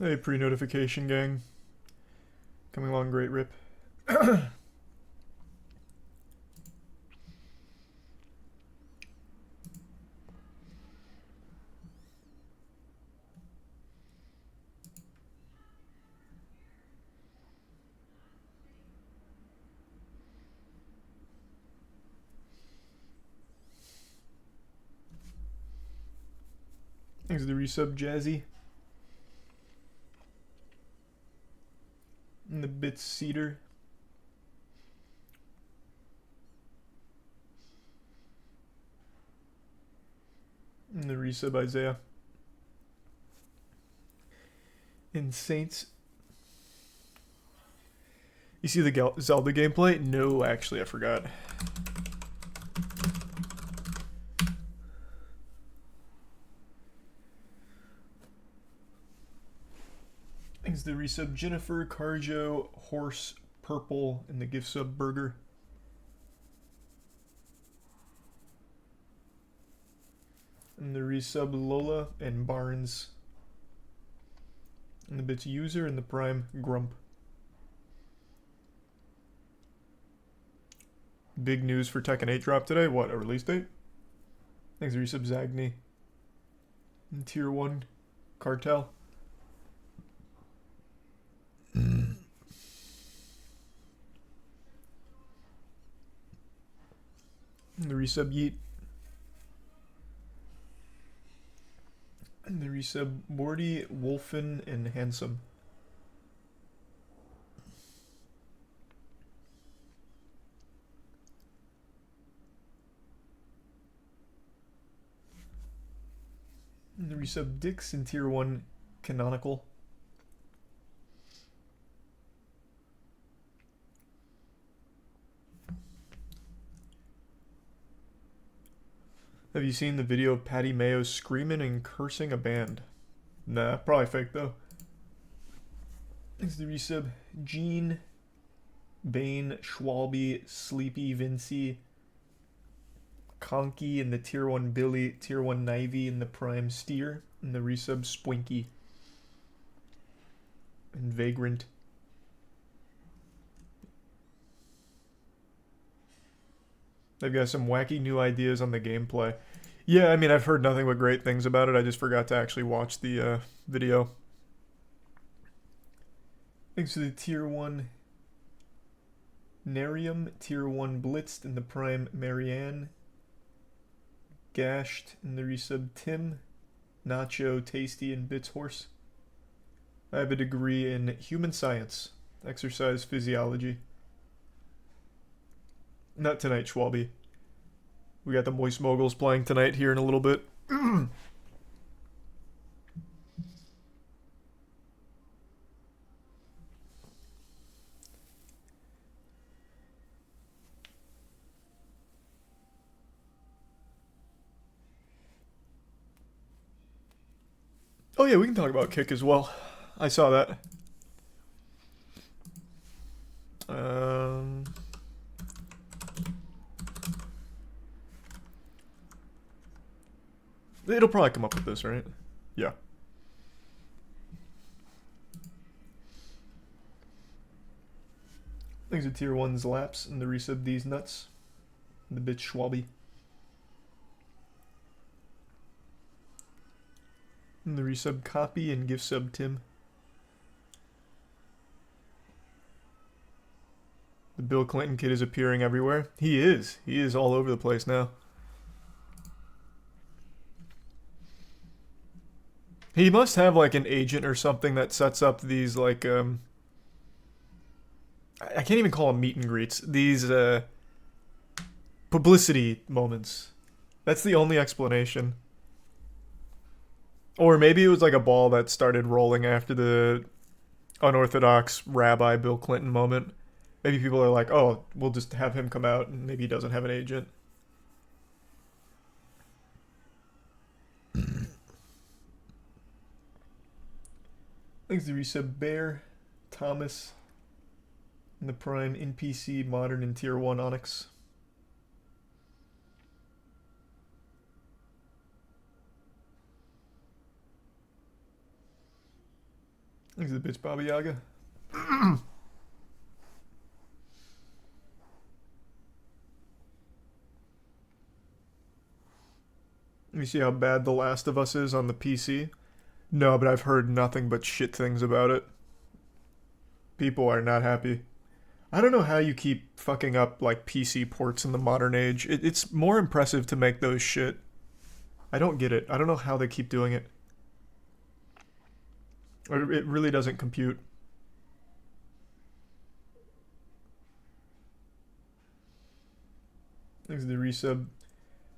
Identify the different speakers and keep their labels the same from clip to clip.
Speaker 1: Hey, pre-notification gang. Coming along great, Rip. Thanks for the resub, Jazzy. And the bits Cedar. And the resub, Isaiah. And Saints. You see the Zelda gameplay? No, actually, I forgot. Thanks to the resub, Jennifer, Carjo, Horse, Purple, and the gift sub, Burger. And the resub, Lola and Barnes. And the bits User and the Prime, Grump. Big news for Tekken 8 drop today. What, a release date? Thanks to resub, Zagny. And Tier 1, Cartel. And the resub, Yeet. And the resub, Morty, Wolfen, and Handsome. And the resub, Dix, and Tier 1, Canonical. Have you seen the video of Patty Mayo screaming and cursing a band? Nah, probably fake though. Thanks to the resub, Gene, Bane, Schwalbe, Sleepy, Vinci, Conky, and the Tier 1 Billy, Tier 1 Knivey, and the Prime Steer, and the resub, Spwinky. And Vagrant. They've got some wacky new ideas on the gameplay. Yeah, I mean, I've heard nothing but great things about it. I just forgot to actually watch the video. Thanks to the Tier 1 Nerium, Tier 1 Blitzed, and the Prime Marianne. Gashed, and the resub Tim, Nacho, Tasty, and Bits Horse. I have a degree in human science, exercise physiology. Not tonight, Schwalbe. We got the Moist Moguls playing tonight here in a little bit. Oh yeah, we can talk about Kick as well. I saw that. It'll probably come up with this, right? Yeah. Thanks to Tier 1's Laps and the resub These Nuts. And the bitch Schwalbe. And the resub Copy and gift sub Tim. The Bill Clinton kid is appearing everywhere. He is. He is all over the place now. He must have like an agent or something that sets up these like I can't even call them meet and greets. These publicity moments. That's the only explanation. Or maybe it was like a ball that started rolling after the unorthodox rabbi Bill Clinton moment. Maybe people are like, oh, we'll just have him come out, and maybe he doesn't have an agent. Thanks to resub Bear, Thomas, and the Prime NPC Modern and Tier 1 Onyx. Thanks to the bitch, Baba Yaga. Let me see how bad The Last of Us is on the PC. No, but I've heard nothing but shit things about it. People are not happy. I don't know how you keep fucking up, like, PC ports in the modern age. It's more impressive to make those shit. I don't get it. I don't know how they keep doing it. It really doesn't compute. Thanks to the resub.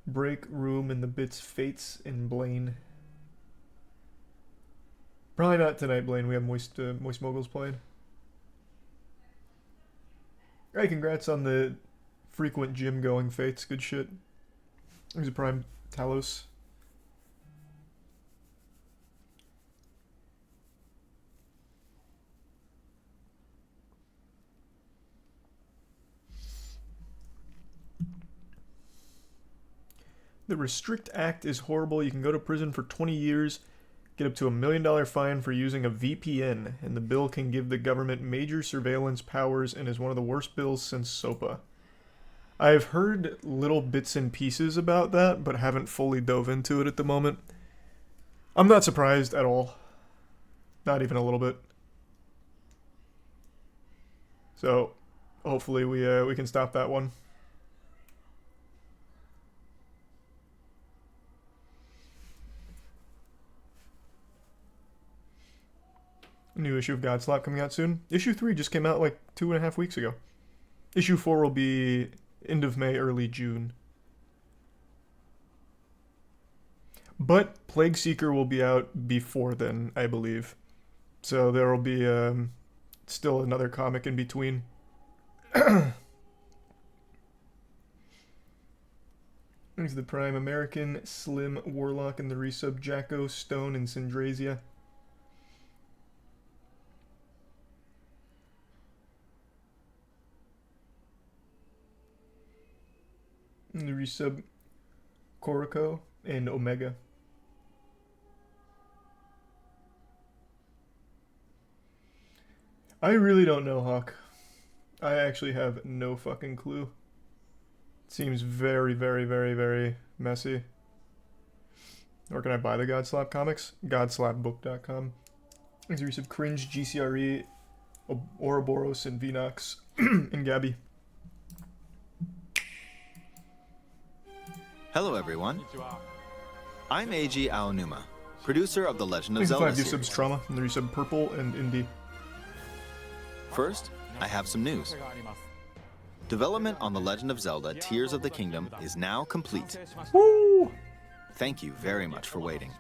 Speaker 1: Break room in the bits Fates and Blaine. Probably not tonight, Blaine. We have Moist Moguls playing. Hey, congrats on the frequent gym going, Fates. Good shit. There's a Prime Talos. The Restrict Act is horrible. You can go to prison for 20 years, get up to $1 million fine for using a VPN, and the bill can give the government major surveillance powers and is one of the worst bills since SOPA. I've heard little bits and pieces about that, but haven't fully dove into it at the moment. I'm not surprised at all. Not even a little bit. So, hopefully we can stop that one. New issue of Godslap coming out soon. Issue 3 just came out like 2.5 weeks ago. Issue 4 will be end of May, early June. But Plague Seeker will be out before then, I believe. So there will be still another comic in between. Thanks to the Prime American, Slim, Warlock, and the resub Jacko, Stone, and Syndrasia. And the resub Koriko and Omega. I really don't know, Hawk. I actually have no fucking clue. It seems very, very, very, very messy. Where can I buy the Godslap comics? Godslapbook.com. There's a resub Cringe, GCRE, Ouroboros, and Vinox, and Gabby.
Speaker 2: Hello everyone, I'm Eiji Aonuma, producer of The Legend of Zelda series.
Speaker 1: 5 subs Trauma, and the resub Purple and Indie.
Speaker 2: First, I have some news. Development on The Legend of Zelda Tears of the Kingdom is now complete.
Speaker 1: Woo!
Speaker 2: Thank you very much for waiting.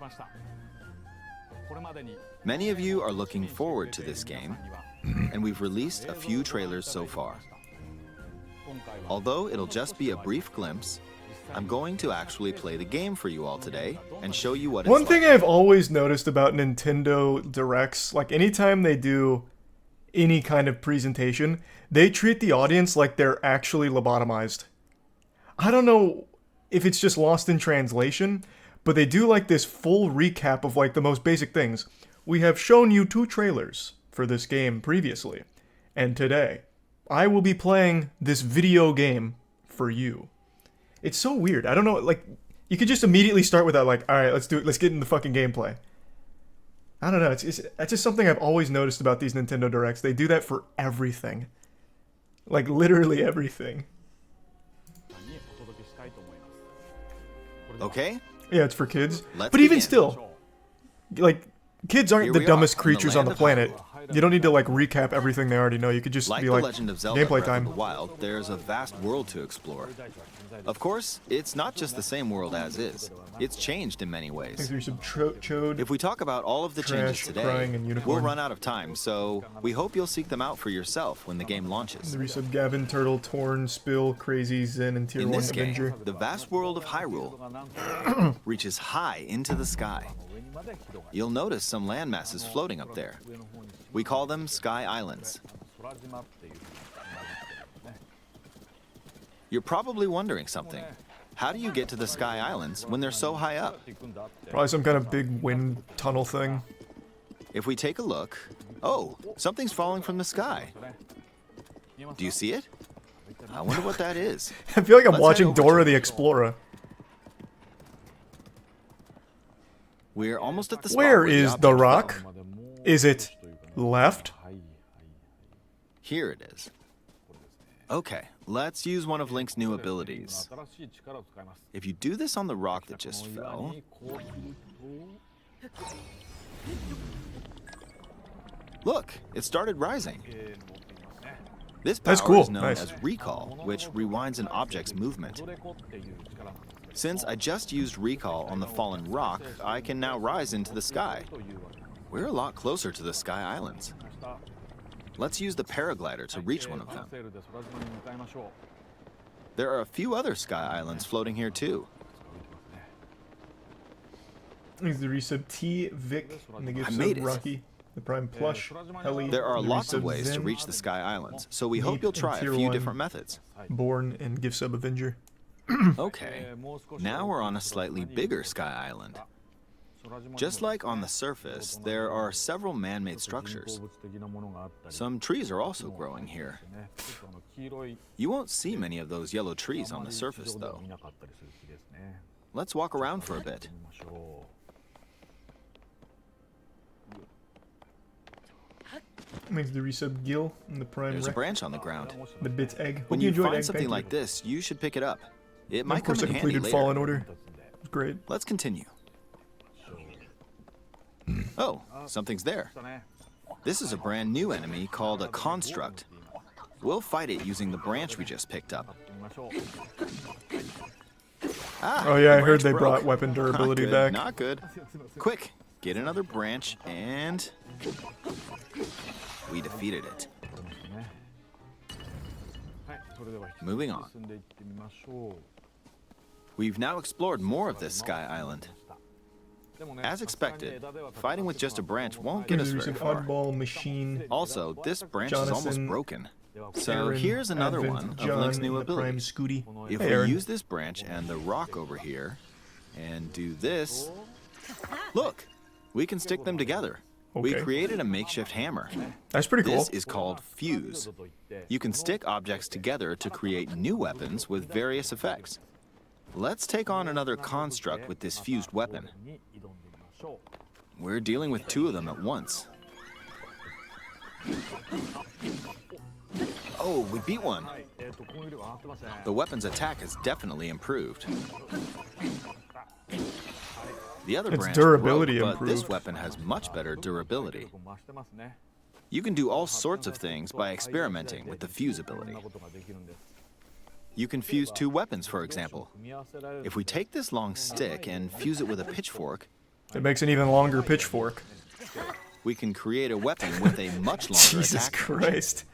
Speaker 2: Many of you are looking forward to this game, and we've released a few trailers so far. Although it'll just be a brief glimpse, I'm going to actually play the game for you all today and show you what it's like.
Speaker 1: One thing I've always noticed about Nintendo Directs, like anytime they do any kind of presentation, they treat the audience like they're actually lobotomized. I don't know if it's just lost in translation, but they do like this full recap of like the most basic things. We have shown you 2 trailers for this game previously, and today I will be playing this video game for you. It's so weird. I don't know, like, you could just immediately start with that, like, alright, let's do it, let's get in the fucking gameplay. I don't know, it's just something I've always noticed about these Nintendo Directs. They do that for everything. Like, literally everything.
Speaker 2: Okay?
Speaker 1: Yeah, it's for kids.
Speaker 2: Let's
Speaker 1: but even
Speaker 2: begin.
Speaker 1: still, like, kids aren't
Speaker 2: Here
Speaker 1: the
Speaker 2: we
Speaker 1: dumbest
Speaker 2: are, in the
Speaker 1: creatures on
Speaker 2: land
Speaker 1: the
Speaker 2: of
Speaker 1: planet.
Speaker 2: Hyrule.
Speaker 1: You don't need to, like, recap everything they already know. You could just
Speaker 2: Like
Speaker 1: be
Speaker 2: The
Speaker 1: like,
Speaker 2: Legend of Zelda
Speaker 1: gameplay
Speaker 2: Breath
Speaker 1: time.
Speaker 2: of the Wild, there's a vast world to explore. Of course, it's not just the same world as is. It's changed in many ways.
Speaker 1: There's some chode.
Speaker 2: If we talk about all of the changes
Speaker 1: Trash,
Speaker 2: today,
Speaker 1: crying, and unicorn.
Speaker 2: we'll run out of time, so we hope you'll seek them out for yourself when the game launches.
Speaker 1: The resub Gavin, Turtle, Torn, Spill, Crazy, Zen, and Tier
Speaker 2: In
Speaker 1: 1
Speaker 2: this game,
Speaker 1: Avenger.
Speaker 2: the vast world of Hyrule reaches high into the sky. You'll notice some landmasses floating up there. We call them Sky Islands. You're probably wondering something. How do you get to the Sky Islands when they're so high up?
Speaker 1: Probably some kind of big wind tunnel thing.
Speaker 2: If we take a look, oh, something's falling from the sky. Do you see it? I wonder what that is.
Speaker 1: I feel like I'm
Speaker 2: Let's
Speaker 1: watching
Speaker 2: head over
Speaker 1: Dora
Speaker 2: to
Speaker 1: the
Speaker 2: it.
Speaker 1: Explorer.
Speaker 2: We're almost at the spot
Speaker 1: Where
Speaker 2: where
Speaker 1: is
Speaker 2: object
Speaker 1: the
Speaker 2: fell.
Speaker 1: rock? Is it left?
Speaker 2: Here it is. Okay, let's use one of Link's new abilities. If you do this on the rock that just fell... Look, it started rising. This power
Speaker 1: That's cool.
Speaker 2: is known
Speaker 1: Nice.
Speaker 2: as recall, which rewinds an object's movement. Since I just used recall on the fallen rock, I can now rise into the sky. We're a lot closer to the Sky Islands. Let's use the paraglider to reach one of them. There are a few other Sky Islands floating here too.
Speaker 1: Thanks to the resub T, Vic, and the gift
Speaker 2: I made
Speaker 1: sub
Speaker 2: it.
Speaker 1: Rocky, the Prime Plush, Helly.
Speaker 2: There are
Speaker 1: and the
Speaker 2: lots of
Speaker 1: resub
Speaker 2: ways to
Speaker 1: Zen,
Speaker 2: reach the Sky Islands, so we
Speaker 1: Neep,
Speaker 2: hope you'll
Speaker 1: and
Speaker 2: try a
Speaker 1: Tier
Speaker 2: few
Speaker 1: 1.
Speaker 2: different methods.
Speaker 1: Born, and gift sub Avenger.
Speaker 2: Okay, now we're on a slightly bigger Sky Island. Just like on the surface, there are several man-made structures. Some trees are also growing here. You won't see many of those yellow trees on the surface, though. Let's walk around for a bit.
Speaker 1: Thanks to the resub Gil, and the Prime
Speaker 2: There's a
Speaker 1: Rec,
Speaker 2: branch on the ground.
Speaker 1: the Bits Egg.
Speaker 2: When
Speaker 1: Hope
Speaker 2: you
Speaker 1: enjoyed
Speaker 2: find
Speaker 1: Egg,
Speaker 2: something
Speaker 1: thank
Speaker 2: like
Speaker 1: you.
Speaker 2: this, you should pick it up. It
Speaker 1: And
Speaker 2: might
Speaker 1: of
Speaker 2: come
Speaker 1: course, I
Speaker 2: in handy
Speaker 1: completed
Speaker 2: later.
Speaker 1: Fallen Order. It's great.
Speaker 2: Let's continue. Oh, something's there. This is a brand new enemy called a construct. We'll fight it using the branch we just picked up. Ah,
Speaker 1: Oh yeah,
Speaker 2: the
Speaker 1: I heard
Speaker 2: branch
Speaker 1: they
Speaker 2: broke.
Speaker 1: brought weapon durability
Speaker 2: Not good,
Speaker 1: back.
Speaker 2: Not good. Quick, get another branch and... we defeated it. Moving on. We've now explored more of this Sky Island. As expected, fighting with just a branch won't get us
Speaker 1: Thanks to
Speaker 2: very
Speaker 1: the resub
Speaker 2: far.
Speaker 1: Oddball Machine.
Speaker 2: Also, this branch is almost
Speaker 1: Jonathan,
Speaker 2: broken. So
Speaker 1: Aaron,
Speaker 2: here's another
Speaker 1: Advent,
Speaker 2: one of
Speaker 1: John,
Speaker 2: Link's new
Speaker 1: and the Prime
Speaker 2: abilities.
Speaker 1: Scooty.
Speaker 2: If
Speaker 1: Hey,
Speaker 2: we
Speaker 1: Aaron.
Speaker 2: use this branch and the rock over here, and do this, look, we can stick them together. We
Speaker 1: Okay.
Speaker 2: created a makeshift hammer.
Speaker 1: That's pretty cool.
Speaker 2: This is called fuse. You can stick objects together to create new weapons with various effects. Let's take on another construct with this fused weapon. We're dealing with two of them at once. Oh, we beat one. The weapon's attack has definitely improved. The other
Speaker 1: Its
Speaker 2: branch
Speaker 1: durability
Speaker 2: broke, but this
Speaker 1: improved.
Speaker 2: weapon has much better durability. You can do all sorts of things by experimenting with the fuse ability. You can fuse two weapons, for example. If we take this long stick and fuse it with a pitchfork,
Speaker 1: It makes an even longer pitchfork.
Speaker 2: we can create a weapon with a much longer
Speaker 1: Jesus
Speaker 2: attack.
Speaker 1: Christ.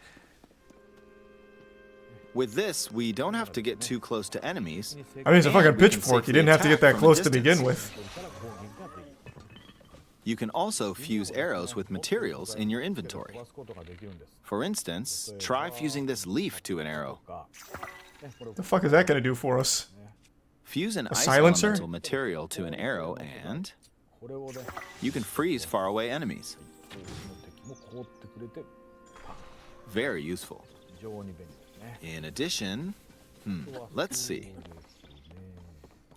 Speaker 2: With this, we don't have to get too close to enemies.
Speaker 1: I mean, it's a
Speaker 2: And
Speaker 1: fucking
Speaker 2: we can
Speaker 1: pitchfork. You
Speaker 2: safely
Speaker 1: didn't have to get
Speaker 2: attack
Speaker 1: that
Speaker 2: from a
Speaker 1: close to
Speaker 2: distance.
Speaker 1: begin with.
Speaker 2: You can also fuse arrows with materials in your inventory. For instance, try fusing this leaf to an arrow.
Speaker 1: The fuck is that gonna do for us?
Speaker 2: Fuse an ice
Speaker 1: silencer?
Speaker 2: elemental material to an arrow and you can freeze faraway enemies. Very useful. In addition, let's see.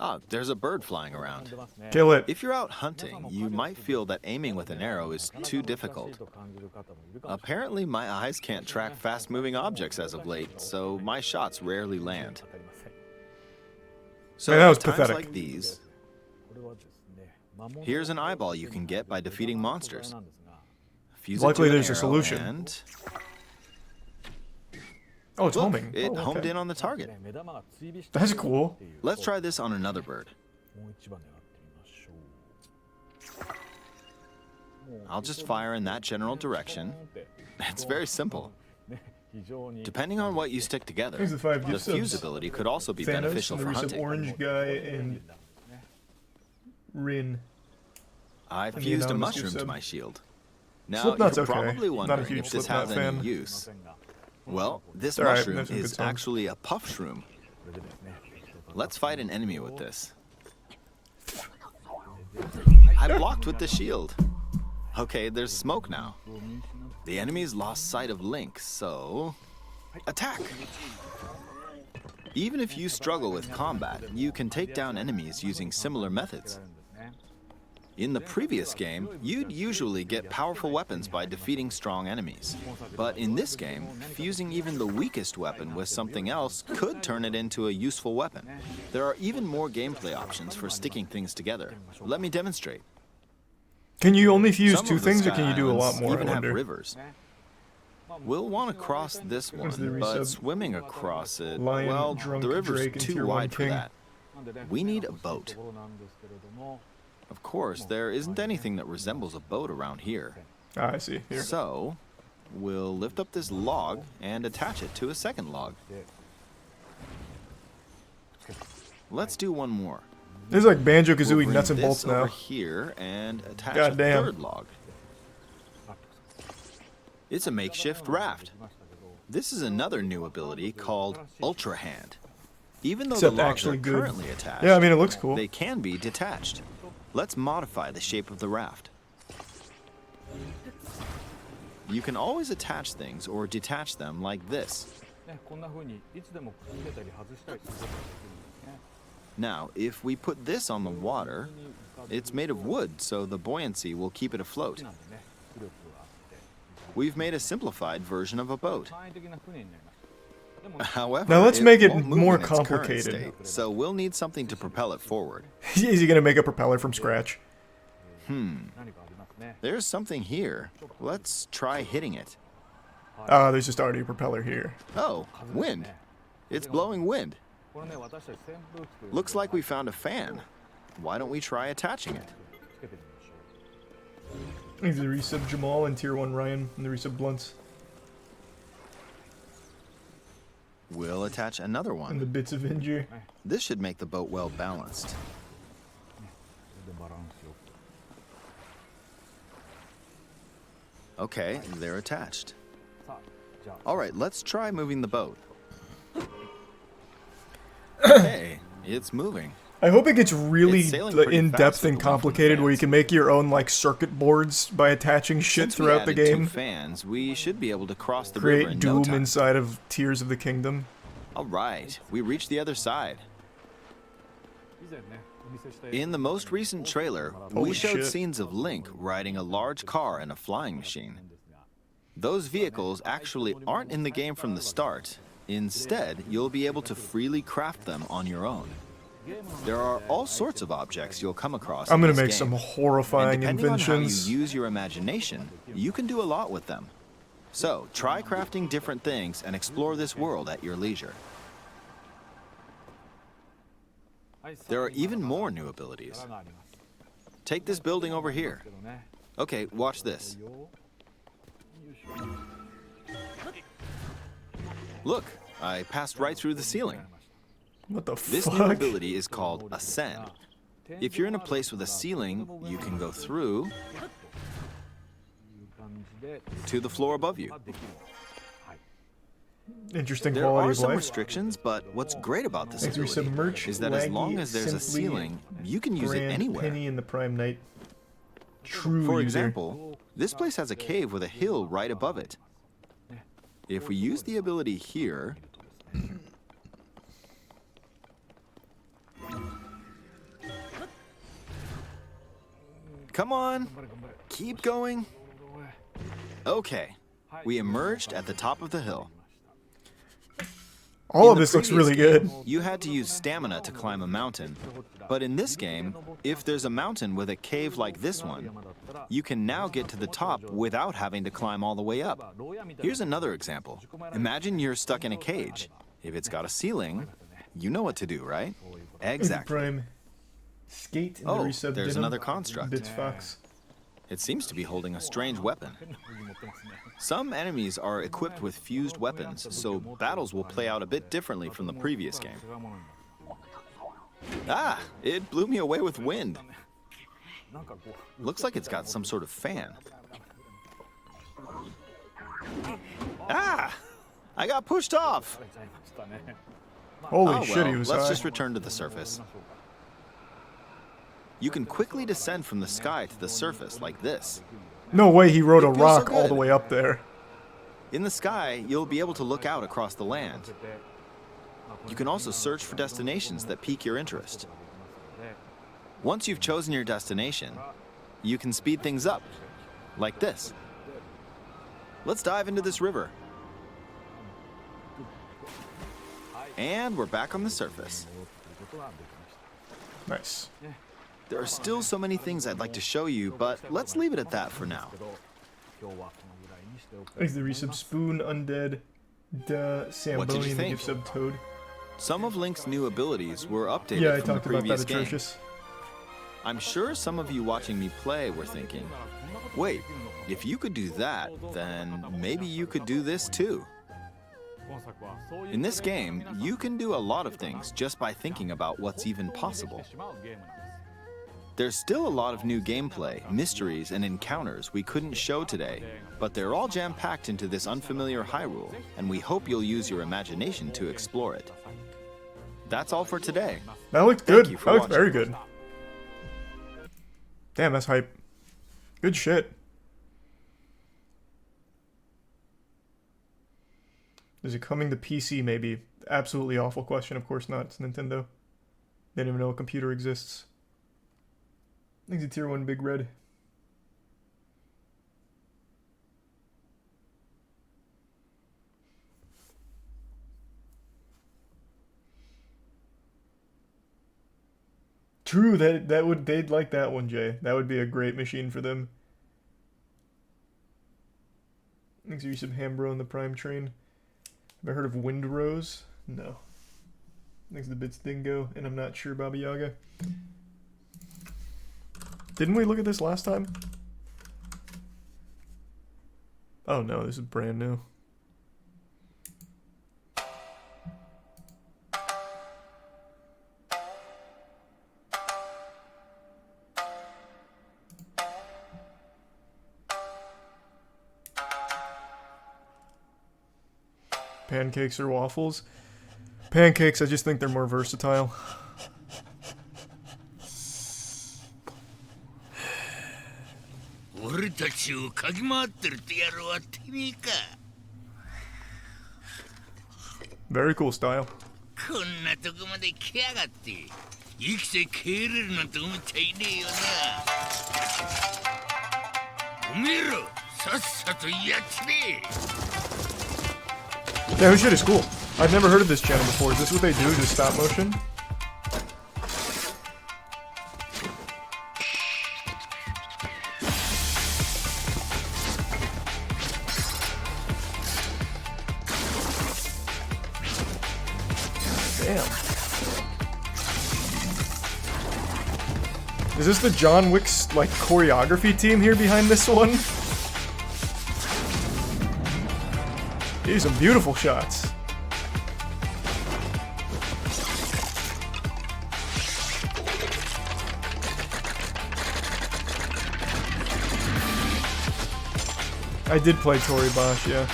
Speaker 2: Ah, there's a bird flying around.
Speaker 1: Kill it.
Speaker 2: If you're out hunting, you might feel that aiming with an arrow is too difficult. Apparently, my eyes can't track fast-moving objects as of late, so my shots rarely land. So
Speaker 1: Man, that was
Speaker 2: at times
Speaker 1: pathetic.
Speaker 2: like these, here's an eyeball you can get by defeating monsters. Fuse it
Speaker 1: Luckily,
Speaker 2: to an
Speaker 1: there's a
Speaker 2: arrow
Speaker 1: solution.
Speaker 2: And
Speaker 1: Oh, it's
Speaker 2: look,
Speaker 1: homing.
Speaker 2: it
Speaker 1: Oh,
Speaker 2: homed
Speaker 1: okay.
Speaker 2: in on the target.
Speaker 1: That's cool.
Speaker 2: Let's try this on another bird. I'll just fire in that general direction. It's very simple. Depending on what you stick together,
Speaker 1: Here's the 5
Speaker 2: the
Speaker 1: gift
Speaker 2: fuse
Speaker 1: subs.
Speaker 2: ability could also be
Speaker 1: Thanos,
Speaker 2: beneficial
Speaker 1: and the
Speaker 2: for
Speaker 1: recent
Speaker 2: hunting.
Speaker 1: Orange Guy, and Rin.
Speaker 2: I
Speaker 1: the
Speaker 2: fused a
Speaker 1: anonymous
Speaker 2: mushroom
Speaker 1: gift
Speaker 2: to
Speaker 1: sub.
Speaker 2: my shield. Now,
Speaker 1: Slipknot's
Speaker 2: you're
Speaker 1: okay.
Speaker 2: probably
Speaker 1: Not a
Speaker 2: wondering
Speaker 1: huge
Speaker 2: if this
Speaker 1: Slipknot
Speaker 2: has any
Speaker 1: fan.
Speaker 2: use. Well, this
Speaker 1: Alright,
Speaker 2: mushroom
Speaker 1: that's some good
Speaker 2: is
Speaker 1: songs.
Speaker 2: actually a puff shroom. Let's fight an enemy with this. I blocked with the shield. Okay, there's smoke now. The enemies lost sight of Link, so... attack! Even if you struggle with combat, you can take down enemies using similar methods. In the previous game, you'd usually get powerful weapons by defeating strong enemies. But in this game, fusing even the weakest weapon with something else could turn it into a useful weapon. There are even more gameplay options for sticking things together. Let me demonstrate.
Speaker 1: Can you only fuse
Speaker 2: Some
Speaker 1: two
Speaker 2: of the
Speaker 1: things, or
Speaker 2: Sky
Speaker 1: can you do a lot
Speaker 2: Islands
Speaker 1: more? I
Speaker 2: even have
Speaker 1: wonder.
Speaker 2: rivers. We'll want to cross this
Speaker 1: There's the
Speaker 2: one, but
Speaker 1: resub.
Speaker 2: swimming across it,
Speaker 1: Lion,
Speaker 2: well,
Speaker 1: drunk,
Speaker 2: the river's
Speaker 1: Drake, and
Speaker 2: too
Speaker 1: Tier 1
Speaker 2: wide for
Speaker 1: King.
Speaker 2: that. We need a boat. Of course, there isn't anything that resembles a boat around here.
Speaker 1: Ah, I see. Here.
Speaker 2: So, we'll lift up this log and attach it to a second log. Let's do one more.
Speaker 1: This is like
Speaker 2: We'll
Speaker 1: Banjo-Kazooie
Speaker 2: bring
Speaker 1: nuts and
Speaker 2: this
Speaker 1: bolts
Speaker 2: over
Speaker 1: now.
Speaker 2: here and attach
Speaker 1: Goddamn.
Speaker 2: a third log. It's a makeshift raft. This is another new ability called Ultra Hand. Even though
Speaker 1: Except
Speaker 2: the logs
Speaker 1: actually
Speaker 2: are
Speaker 1: good.
Speaker 2: currently attached,
Speaker 1: Yeah, I mean, it looks cool.
Speaker 2: they can be detached. Let's modify the shape of the raft. You can always attach things or detach them like this. Now, if we put this on the water, it's made of wood, so the buoyancy will keep it afloat. We've made a simplified version of a boat. However,
Speaker 1: Now let's make it
Speaker 2: won't move
Speaker 1: more
Speaker 2: in its current
Speaker 1: complicated.
Speaker 2: state, so we'll need something to propel it forward.
Speaker 1: Is he gonna make a propeller from scratch?
Speaker 2: There's something here. Let's try hitting it.
Speaker 1: Ah, there's just already a propeller here.
Speaker 2: Oh, wind. It's blowing wind. Looks like we found a fan. Why don't we try attaching it?
Speaker 1: Thanks to the resub Jamal and Tier 1 Ryan and the resub Blunts.
Speaker 2: We'll attach another
Speaker 1: And the
Speaker 2: one.
Speaker 1: bits of Injure.
Speaker 2: This should make the boat well balanced. Okay, they're attached. All right, let's try moving the boat. Hey, it's moving.
Speaker 1: I hope it gets really
Speaker 2: It's sailing pretty
Speaker 1: in-depth
Speaker 2: fast with
Speaker 1: and
Speaker 2: the one from
Speaker 1: complicated where you
Speaker 2: fans.
Speaker 1: can make your own like circuit boards by attaching shit
Speaker 2: Since we
Speaker 1: throughout the
Speaker 2: added
Speaker 1: game.
Speaker 2: 2 fans, we should be able to cross the river
Speaker 1: Create
Speaker 2: in no
Speaker 1: Doom
Speaker 2: time.
Speaker 1: inside of Tears of the Kingdom.
Speaker 2: All right, we reached the other side. In the most recent trailer,
Speaker 1: Holy
Speaker 2: we showed
Speaker 1: shit.
Speaker 2: scenes of Link riding a large car and a flying machine. Those vehicles actually aren't in the game from the start. Instead, you'll be able to freely craft them on your own. There are all sorts of objects you'll come across.
Speaker 1: I'm
Speaker 2: in
Speaker 1: gonna
Speaker 2: this
Speaker 1: make
Speaker 2: game.
Speaker 1: some
Speaker 2: And
Speaker 1: horrifying
Speaker 2: depending on how you
Speaker 1: inventions.
Speaker 2: use your imagination, you can do a lot with them. So, try crafting different things and explore this world at your leisure. There are even more new abilities. Take this building over here. Okay, watch this. Look, I passed right through the ceiling.
Speaker 1: What the
Speaker 2: This new
Speaker 1: fuck?
Speaker 2: ability is called Ascend. If you're in a place with a ceiling, you can go through to the floor above you.
Speaker 1: Interesting
Speaker 2: There
Speaker 1: quality
Speaker 2: are
Speaker 1: of
Speaker 2: some
Speaker 1: life.
Speaker 2: restrictions, but what's great about this
Speaker 1: Thanks for some
Speaker 2: ability
Speaker 1: merch.
Speaker 2: is that as long
Speaker 1: Laggy,
Speaker 2: as there's a
Speaker 1: Simply,
Speaker 2: ceiling, you can use it
Speaker 1: Brand,
Speaker 2: anywhere.
Speaker 1: Penny and the Prime Knight. True
Speaker 2: For
Speaker 1: user.
Speaker 2: example, this place has a cave with a hill right above it. If we use the ability here, come on, keep going. Okay, we emerged at the top of the hill.
Speaker 1: All
Speaker 2: In
Speaker 1: of
Speaker 2: the
Speaker 1: this looks
Speaker 2: previous
Speaker 1: really
Speaker 2: game,
Speaker 1: good.
Speaker 2: You had to use stamina to climb a mountain. But in this game, if there's a mountain with a cave like this one, you can now get to the top without having to climb all the way up. Here's another example. Imagine you're stuck in a cage. If it's got a ceiling, you know what to do, right? Exactly.
Speaker 1: Prime. Skate and
Speaker 2: Oh,
Speaker 1: the resub
Speaker 2: there's
Speaker 1: Denim.
Speaker 2: another construct.
Speaker 1: Bits Fox.
Speaker 2: It seems to be holding a strange weapon. Some enemies are equipped with fused weapons, so battles will play out a bit differently from the previous game. Ah, it blew me away with wind. Looks like it's got some sort of fan. Ah, I got pushed off.
Speaker 1: Holy
Speaker 2: Oh,
Speaker 1: shit,
Speaker 2: well,
Speaker 1: he was
Speaker 2: let's
Speaker 1: high.
Speaker 2: just return to the surface. You can quickly descend from the sky to the surface like this.
Speaker 1: No way he rode a
Speaker 2: It feels so
Speaker 1: rock all the
Speaker 2: good.
Speaker 1: way up there.
Speaker 2: In the sky, you'll be able to look out across the land. You can also search for destinations that pique your interest. Once you've chosen your destination, you can speed things up, like this. Let's dive into this river. And we're back on the surface.
Speaker 1: Nice.
Speaker 2: There are still so many things I'd like to show you, but let's leave it at that for now.
Speaker 1: Thanks to the resub Spoon, Undead, Duh,
Speaker 2: What did you
Speaker 1: Samboni, and the
Speaker 2: think?
Speaker 1: gift sub Toad.
Speaker 2: Some of Link's new abilities were updated
Speaker 1: Yeah, I
Speaker 2: from the
Speaker 1: talked about that,
Speaker 2: previous game.
Speaker 1: Atrocious.
Speaker 2: I'm sure some of you watching me play were thinking, wait, if you could do that, then maybe you could do this too. In this game, you can do a lot of things just by thinking about what's even possible. There's still a lot of new gameplay, mysteries, and encounters we couldn't show today, but they're all jam-packed into this unfamiliar Hyrule, and we hope you'll use your imagination to explore it. That's all for today.
Speaker 1: That looked
Speaker 2: Thank
Speaker 1: good.
Speaker 2: you for
Speaker 1: That looked
Speaker 2: watching.
Speaker 1: very good. Damn, that's hype. Good shit. Is it coming to PC, maybe? Absolutely awful question. Of course not. It's Nintendo. They don't even know a computer exists. Thanks to Tier 1 Big Red. True, they'd like that one, Jay. That would be a great machine for them. Thanks to some Hambro on the Prime Train. Have I heard of Windrose? No. Thanks to the Bits Dingo, and I'm not sure Baba Yaga. Didn't we look at this last time? Oh no, this is brand new. Pancakes or waffles? Pancakes, I just think they're more versatile. Very cool style.
Speaker 3: こんなとこまで来やがって生きて帰れるなんて思っちゃいねえよなおめえらさっさとやっちめえ
Speaker 1: Yeah, this shit is cool. I've never heard of this channel before. Is this what they do, just stop motion? Damn. Is this the John Wick's, like, choreography team here behind this one? These are some beautiful shots. I did play Tori Bosch, yeah.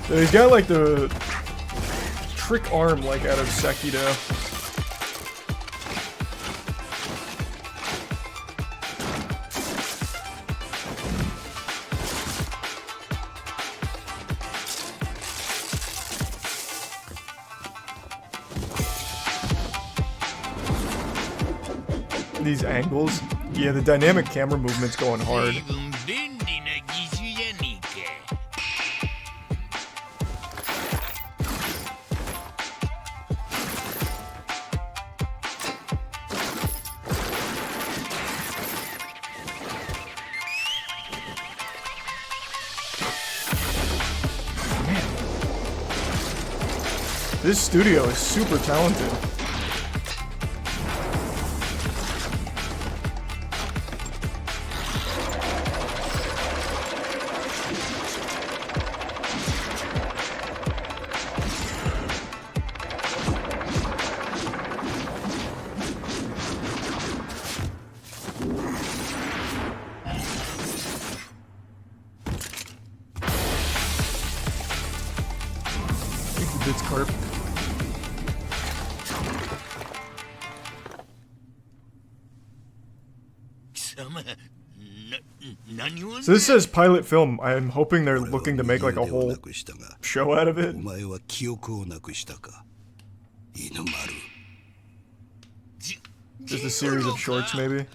Speaker 1: So he's got like the trick arm like out of Sekiro. These angles, yeah, the dynamic camera movement's going hard.
Speaker 3: 随分便利な義手じゃねえか
Speaker 1: This studio is super talented. Bits Carp. So this says pilot film. I'm hoping they're looking to make like a whole show out of it. Just a series of shorts, maybe.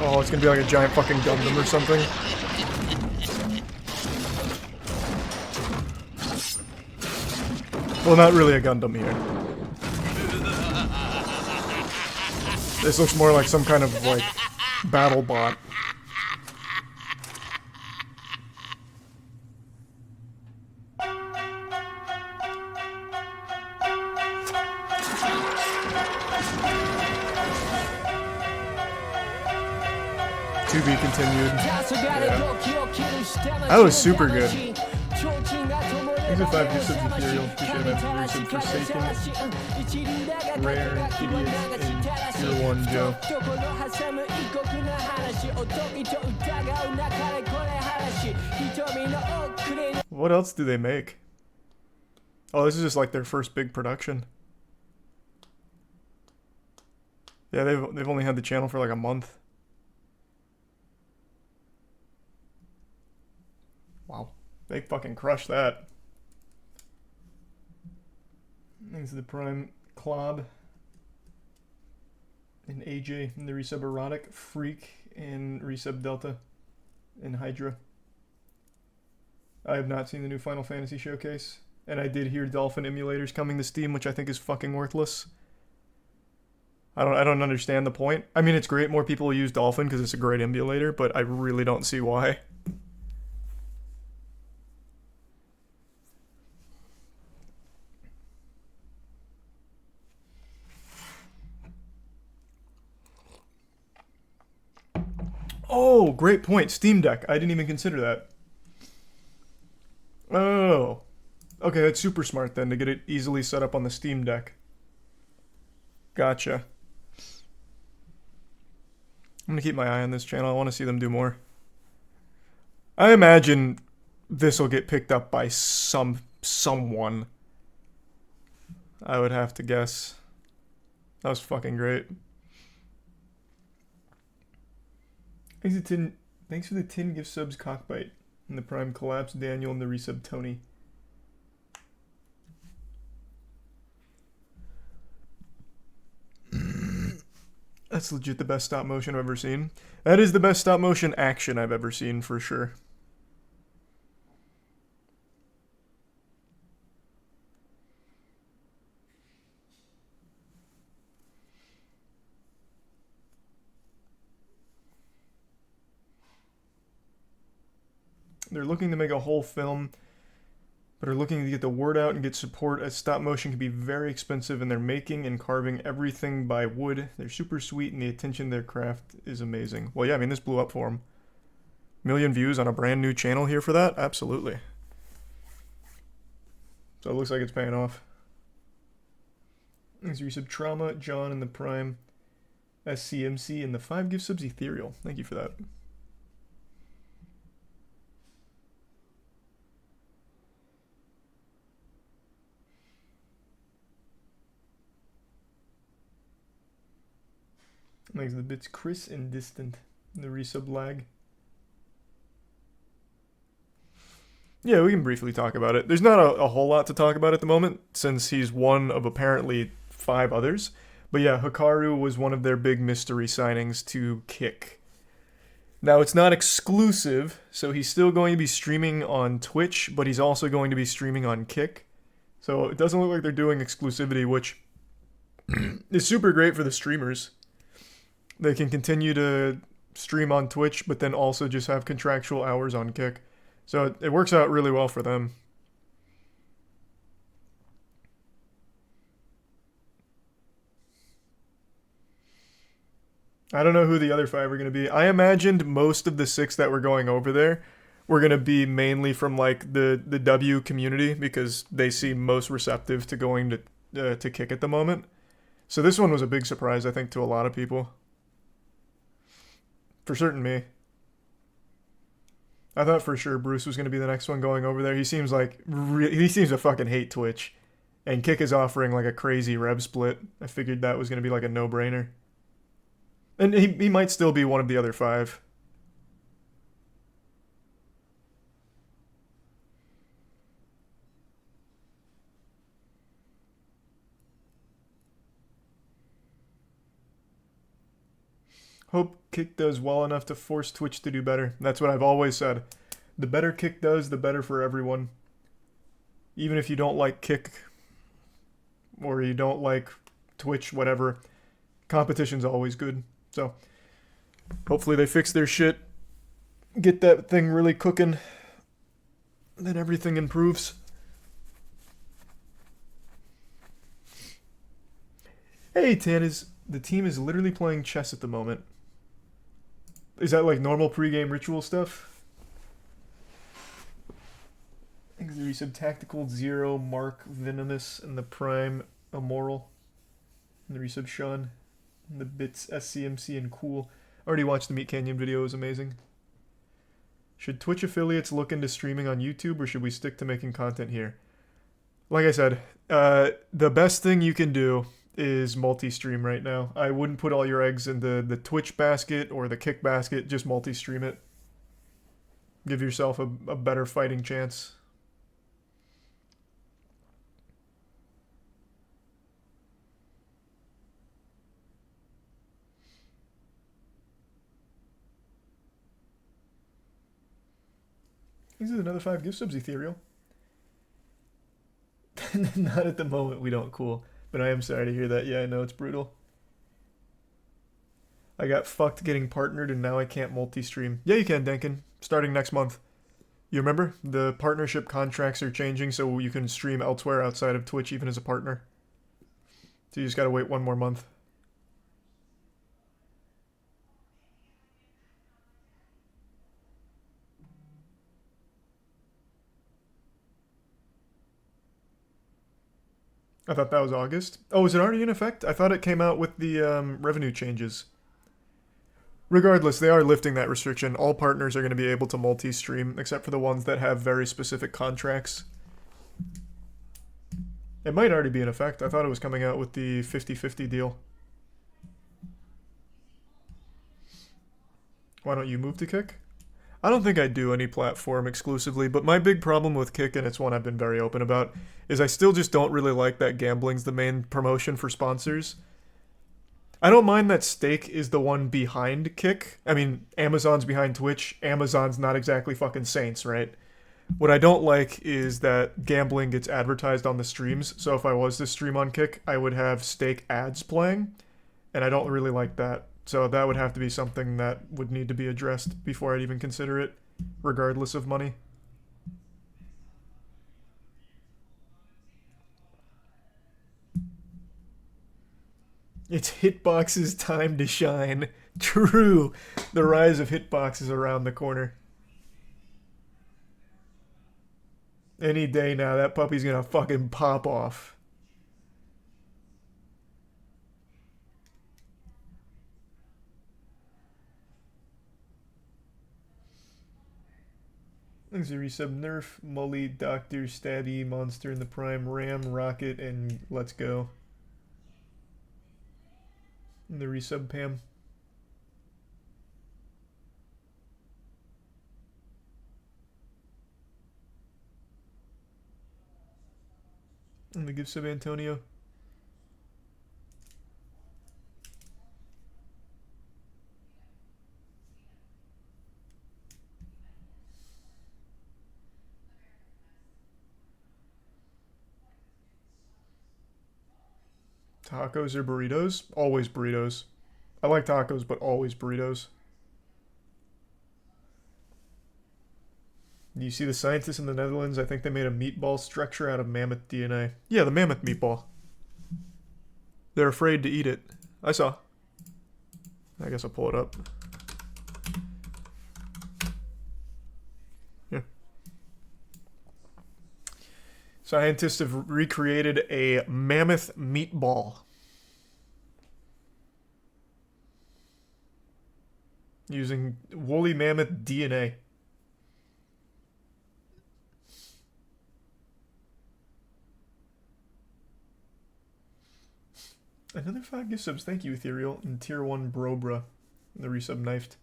Speaker 1: Oh, it's gonna be like a giant fucking Gundam or something. Well, not really a Gundam here. This looks more like some kind of, like, battle bot. To be continued. Yeah. That was super good. Thanks for 5 gifts of Ethereal. Appreciate it, man. Resub Forsaken. Rare, Idiot, and Tier 1 Joe. What else do they make? Oh, this is just like their first big production. Yeah, they've only had the channel for like a month. Wow. They fucking crushed that. Thanks to the Prime Clob. And AJ. And the Resub Erotic. Freak. And Resub Delta. And Hydra. I have not seen the new Final Fantasy showcase. And I did hear Dolphin emulators coming to Steam, which I think is fucking worthless. I don't understand the point. I mean, it's great more people will use Dolphin because it's a great emulator, but I really don't see why. Oh, great point. Steam Deck. I didn't even consider that. Oh. Okay, that's super smart then to get it easily set up on the Steam Deck. Gotcha. I'm gonna keep my eye on this channel. I want to see them do more. I imagine this will get picked up by someone. I would have to guess. That was fucking great. Thanks for the 10 gift subs, Cockbite. And the Prime Collapse, Daniel, and the resub, Tony. That's legit the best stop motion I've ever seen. That is the best stop motion action I've ever seen, for sure. They're looking to make a whole film, but are looking to get the word out and get support, as stop motion can be very expensive, and they're making and carving everything by wood. They're super sweet, and the attention to their craft is amazing. Well, yeah, I mean, this blew up for them. 1,000,000 views on a brand new channel here for that? Absolutely. So it looks like it's paying off. Thanks for resub Trauma, John, and the Prime SCMC, and the 5 gift subs Ethereal. Thank you for that. Thanks to the bits Chris and Distant. The resub lag. Yeah, we can briefly talk about it. There's not a whole lot to talk about at the moment, since he's one of apparently 5 others. But yeah, Hikaru was one of their big mystery signings to Kick. Now, it's not exclusive, so he's still going to be streaming on Twitch, but he's also going to be streaming on Kick. So it doesn't look like they're doing exclusivity, which is super great for the streamers. They can continue to stream on Twitch, but then also just have contractual hours on Kick. So it works out really well for them. I don't know who the other 5 are going to be. I imagined most of the 6 that were going over there were going to be mainly from like the W community because they seem most receptive to going to kick at the moment. So this one was a big surprise, I think, to a lot of people. For certain me. I thought for sure Bruce was going to be the next one going over there. He seems to fucking hate Twitch. And Kick is offering like a crazy rev split. I figured that was going to be like a no-brainer. And he might still be one of the other 5. Hope Kick does well enough to force Twitch to do better. That's what I've always said. The better Kick does, the better for everyone. Even if you don't like Kick, or you don't like Twitch, whatever, competition's always good. So, hopefully they fix their shit, get that thing really cooking, then everything improves. Hey, Tan, the team is literally playing chess at the moment. Is that like normal pregame ritual stuff? There said Tactical Zero, Mark Venomous, and the Prime Immoral. And the resub Sean. And the Bits SCMC and Cool. Already watched the Meat Canyon video, it was amazing. Should Twitch affiliates look into streaming on YouTube, or should we stick to making content here? Like I said, the best thing you can do is multi-stream right now. I wouldn't put all your eggs in the Twitch basket or the Kick basket, just multi-stream it. Give yourself a better fighting chance. This is another 5 gift subs, Ethereal. Not at the moment, we don't. Cool. But I am sorry to hear that. Yeah, I know, it's brutal. I got fucked getting partnered and now I can't multi-stream. Yeah, you can, Denkin. Starting next month. You remember? The partnership contracts are changing so you can stream elsewhere outside of Twitch even as a partner. So you just gotta wait 1 more month. I thought that was August. Oh, is it already in effect? I thought it came out with the revenue changes. Regardless, they are lifting that restriction. All partners are going to be able to multi-stream, except for the ones that have very specific contracts. It might already be in effect. I thought it was coming out with the 50-50 deal. Why don't you move to Kick? I don't think I do any platform exclusively, but my big problem with Kick, and it's one I've been very open about, is I still just don't really like that gambling's the main promotion for sponsors. I don't mind that Stake is the one behind Kick. I mean, Amazon's behind Twitch. Amazon's not exactly fucking saints, right? What I don't like is that gambling gets advertised on the streams, so if I was to stream on Kick, I would have Stake ads playing, and I don't really like that. So that would have to be something that would need to be addressed before I'd even consider it, regardless of money. It's Hitbox's time to shine. True. The rise of Hitbox is around the corner. Any day now, that puppy's gonna fucking pop off. Thanks to resub Nerf, Mully, Doctor, Stabby, Monster in the Prime, Ram, Rocket, and Let's Go. And the resub Pam. And the gift sub Antonio. Tacos or burritos? Always burritos. I like tacos, but always burritos. You see the scientists in the Netherlands? I think they made a meatball structure out of mammoth DNA. Yeah, the mammoth meatball. They're afraid to eat it. I saw. I guess I'll pull it up. Scientists have recreated a mammoth meatball. Using woolly mammoth DNA. Another 5 gift subs. Thank you, Ethereal. And Tier 1 Brobra. The resub knifed.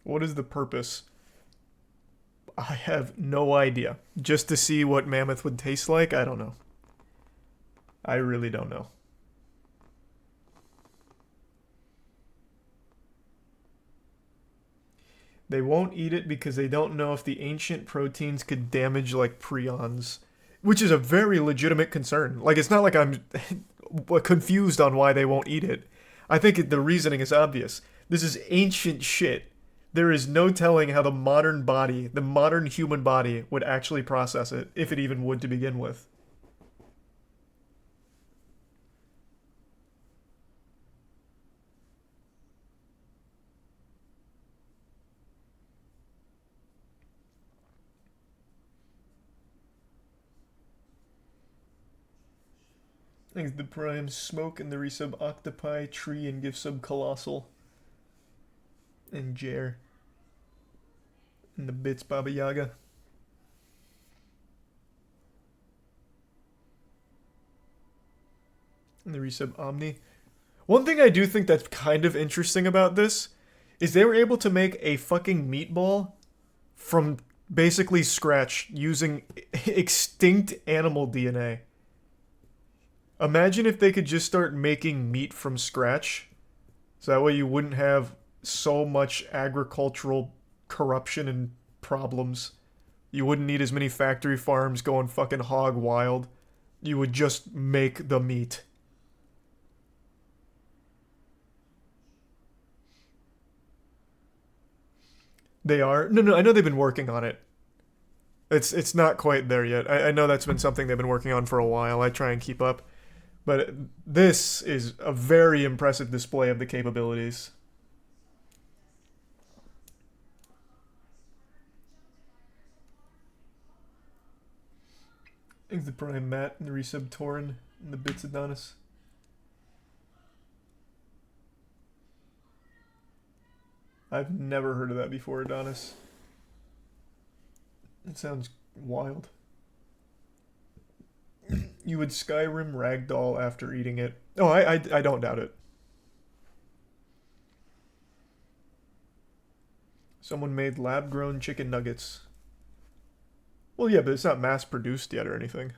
Speaker 1: What is the purpose? I have no idea. Just to see what mammoth would taste like? I don't know. I really don't know. They won't eat it because they don't know if the ancient proteins could damage like prions. Which is a very legitimate concern. Like, it's not like I'm confused on why they won't eat it. I think the reasoning is obvious. This is ancient shit. There is no telling how the modern body, the modern human body, would actually process it, if it even would to begin with. Thanks to the Prime Smoke and the resub Octopi, Tree, and give sub Colossal. And Jer. And the bits Baba Yaga. And the resub Omni. One thing I do think that's kind of interesting about this is they were able to make a fucking meatball from basically scratch using extinct animal DNA. Imagine if they could just start making meat from scratch. So that way you wouldn't have so much agricultural corruption and problems. You wouldn't need as many factory farms going fucking hog wild. You would just make the meat. They are? No, I know they've been working on it. It's not quite there yet. I know that's been something they've been working on for a while. I try and keep up. But this is a very impressive display of the capabilities. Thanks to Prime Matt and the resub Torin and the bits Adonis. I've never heard of that before, Adonis. It sounds wild. You would Skyrim ragdoll after eating it. Oh, I don't doubt it. Someone made lab-grown chicken nuggets. Well, yeah, but it's not mass-produced yet or anything.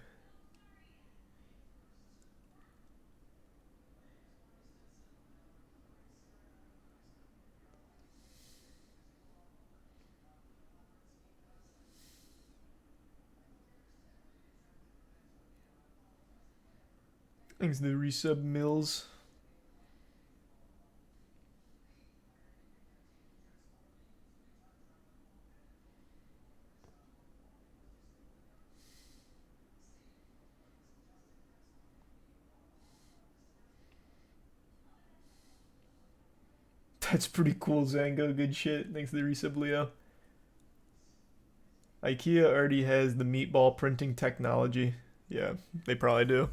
Speaker 1: Thanks to the resub Mills. That's pretty cool, Zango. Good shit. Thanks to the resub Leo. IKEA already has the meatball printing technology. Yeah, they probably do.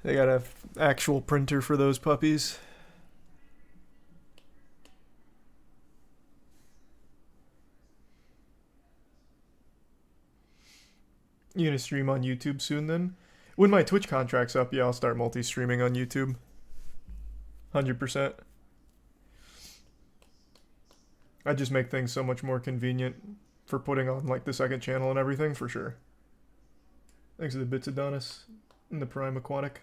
Speaker 1: They got an actual printer for those puppies. You gonna stream on YouTube soon then? When my Twitch contract's up, yeah, I'll start multi-streaming on YouTube. 100%. I just make things so much more convenient for putting on like the second channel and everything, for sure. Thanks to the bits Adonis and the Prime Aquatic.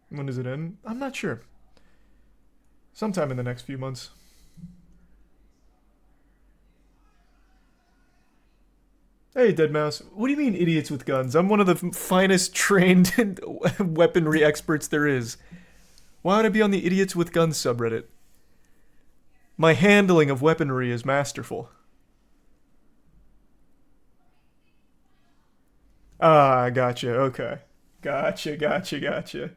Speaker 1: When does it end? I'm not sure. Sometime in the next few months. Hey, Deadmau5. What do you mean idiots with guns? I'm one of the finest trained weaponry experts there is. Why would I be on the idiots with guns subreddit? My handling of weaponry is masterful. Ah, gotcha. Okay. Gotcha.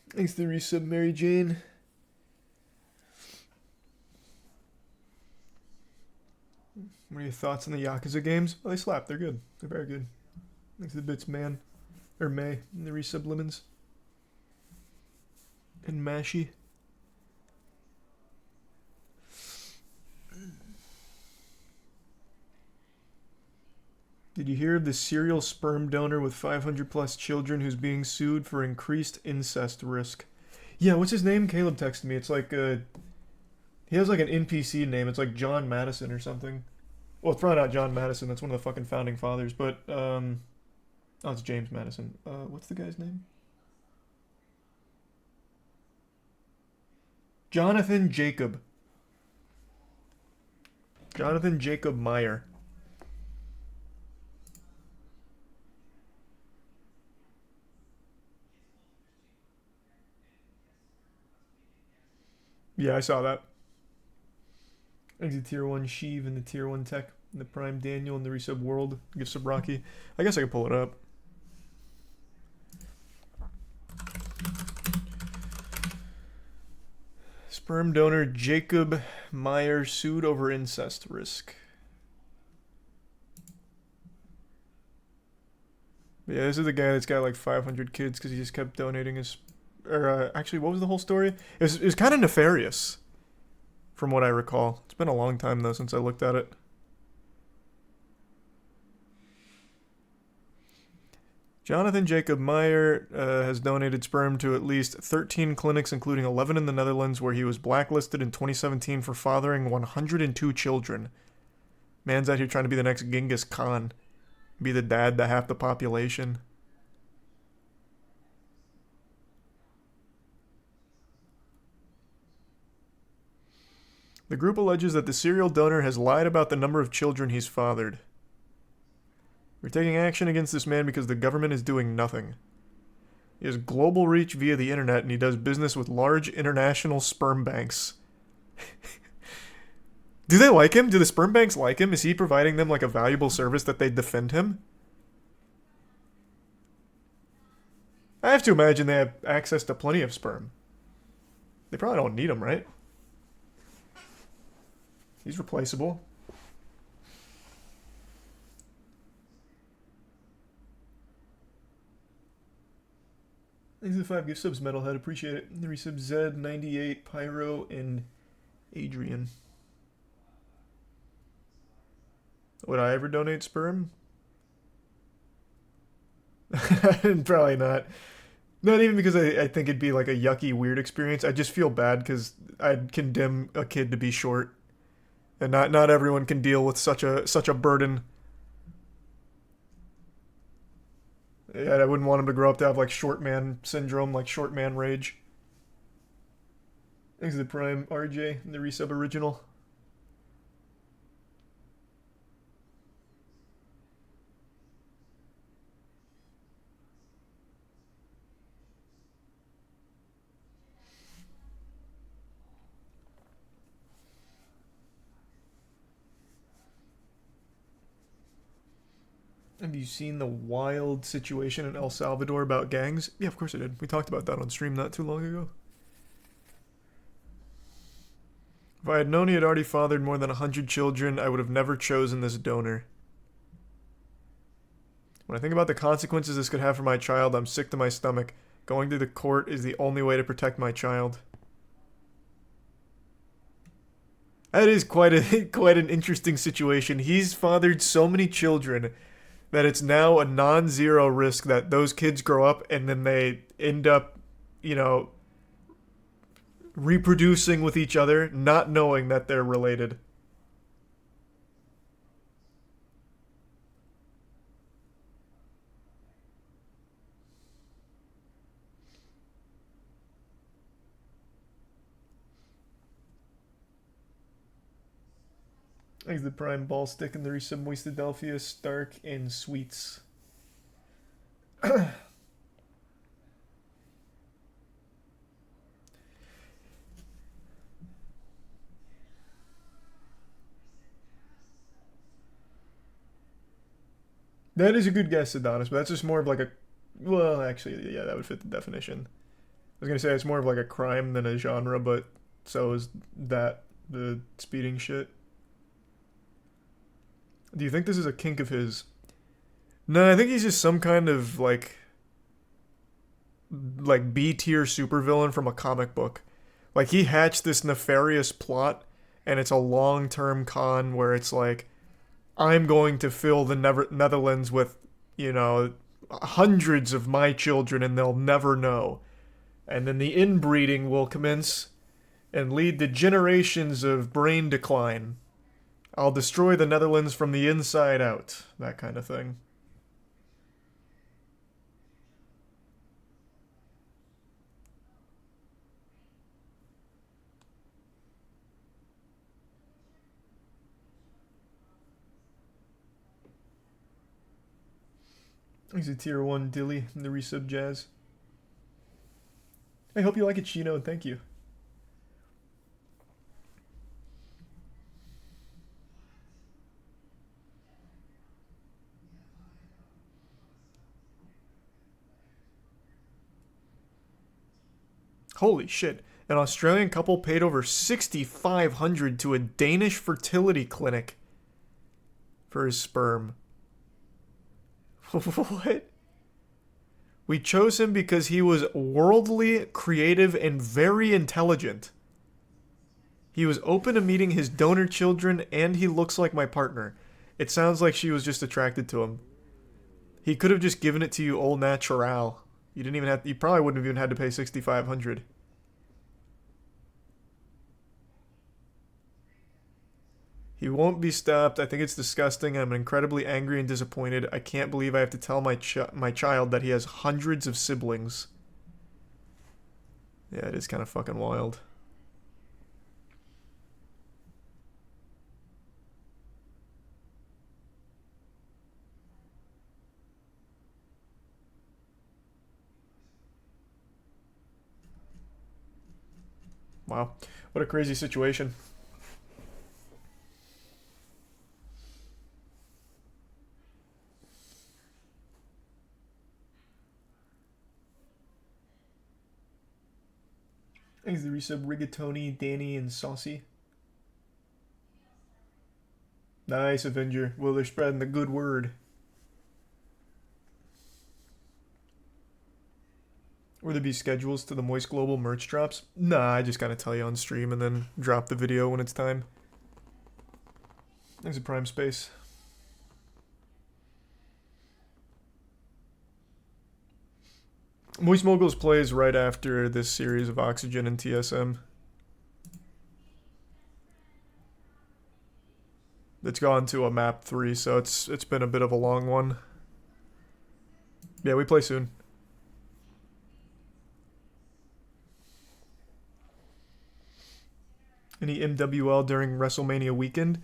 Speaker 1: Thanks to the resub, Mary Jane. What are your thoughts on the Yakuza games? Oh, they slap. They're good. They're very good. Thanks to the bits, man. Or May. And the resub lemons. And Mashy. Did you hear of the serial sperm donor with 500 plus children who's being sued for increased incest risk? Yeah, what's his name? Caleb texted me. It's like he has like an NPC name. It's like John Madison or something. Well, it's probably not John Madison. That's one of the fucking founding fathers. But oh, it's James Madison. What's the guy's name? Jonathan Jacob Meyer. Yeah, I saw that. Exit tier 1 Sheev and the tier 1 tech. And the prime Daniel and the resub world. Give sub Rocky. I guess I could pull it up. Sperm donor Jacob Meyer sued over incest risk. Yeah, this is the guy that's got like 500 kids because he just kept donating his... Or, actually, what was the whole story? It was kind of nefarious, from what I recall. It's been a long time, though, since I looked at it. Jonathan Jacob Meyer has donated sperm to at least 13 clinics, including 11 in the Netherlands, where he was blacklisted in 2017 for fathering 102 children. Man's out here trying to be the next Genghis Khan. Be the dad to half the population. The group alleges that the serial donor has lied about the number of children he's fathered. We're taking action against this man because the government is doing nothing. He has global reach via the internet and he does business with large international sperm banks. Do they like him? Do the sperm banks like him? Is he providing them like a valuable service that they defend him? I have to imagine they have access to plenty of sperm. They probably don't need him, right? He's replaceable. Thanks for the 5 gift subs, Metalhead. Appreciate it. The resub Zed, 98, Pyro, and Adrian. Would I ever donate sperm? Probably not. Not even because I think it'd be like a yucky, weird experience. I just feel bad because I'd condemn a kid to be short. And not everyone can deal with such a burden. Yeah, I wouldn't want him to grow up to have like short man syndrome, like short man rage. Thanks to the Prime RJ and the resub original. Have you seen the wild situation in El Salvador about gangs? Yeah, of course I did. We talked about that on stream not too long ago. If I had known he had already fathered more than 100 children, I would have never chosen this donor. When I think about the consequences this could have for my child, I'm sick to my stomach. Going to the court is the only way to protect my child. That is quite an interesting situation. He's fathered so many children that it's now a non-zero risk that those kids grow up and then they end up, you know, reproducing with each other, not knowing that they're related. Thanks to the Prime Ball Stick and the resub Moistadelphia, Stark, and Sweets. That is a good guess, Adonis, but that's just more of like a... Well, actually, yeah, that would fit the definition. I was gonna say it's more of like a crime than a genre, but so is that, the speeding shit. Do you think this is a kink of his? No, I think he's just some kind of like B-tier supervillain from a comic book. Like he hatched this nefarious plot, and it's a long-term con where it's like, I'm going to fill the Netherlands with, you know, hundreds of my children, and they'll never know. And then the inbreeding will commence and lead to generations of brain decline. I'll destroy the Netherlands from the inside out. That kind of thing. He's a tier 1 Dilly in the resub jazz. I hope you like it, Chino, and thank you. Holy shit. An Australian couple paid over $6,500 to a Danish fertility clinic for his sperm. What? We chose him because he was worldly, creative, and very intelligent. He was open to meeting his donor children, and he looks like my partner. It sounds like she was just attracted to him. He could have just given it to you au natural. You didn't even have. You probably wouldn't have even had to pay $6,500. He won't be stopped. I think it's disgusting. I'm incredibly angry and disappointed. I can't believe I have to tell my child that he has hundreds of siblings. Yeah, it is kind of fucking wild. Wow. What a crazy situation. Thanks to the resub Rigatoni, Danny, and Saucy. Nice, Avenger. Well, they're spreading the good word. Will there be schedules to the Moist Global merch drops? Nah, I just gotta tell you on stream and then drop the video when it's time. Thanks to Prime Space. Moist Moguls plays right after this series of Oxygen and TSM. It's gone to a map 3, so it's been a bit of a long one. Yeah, we play soon. Any MWL during WrestleMania weekend?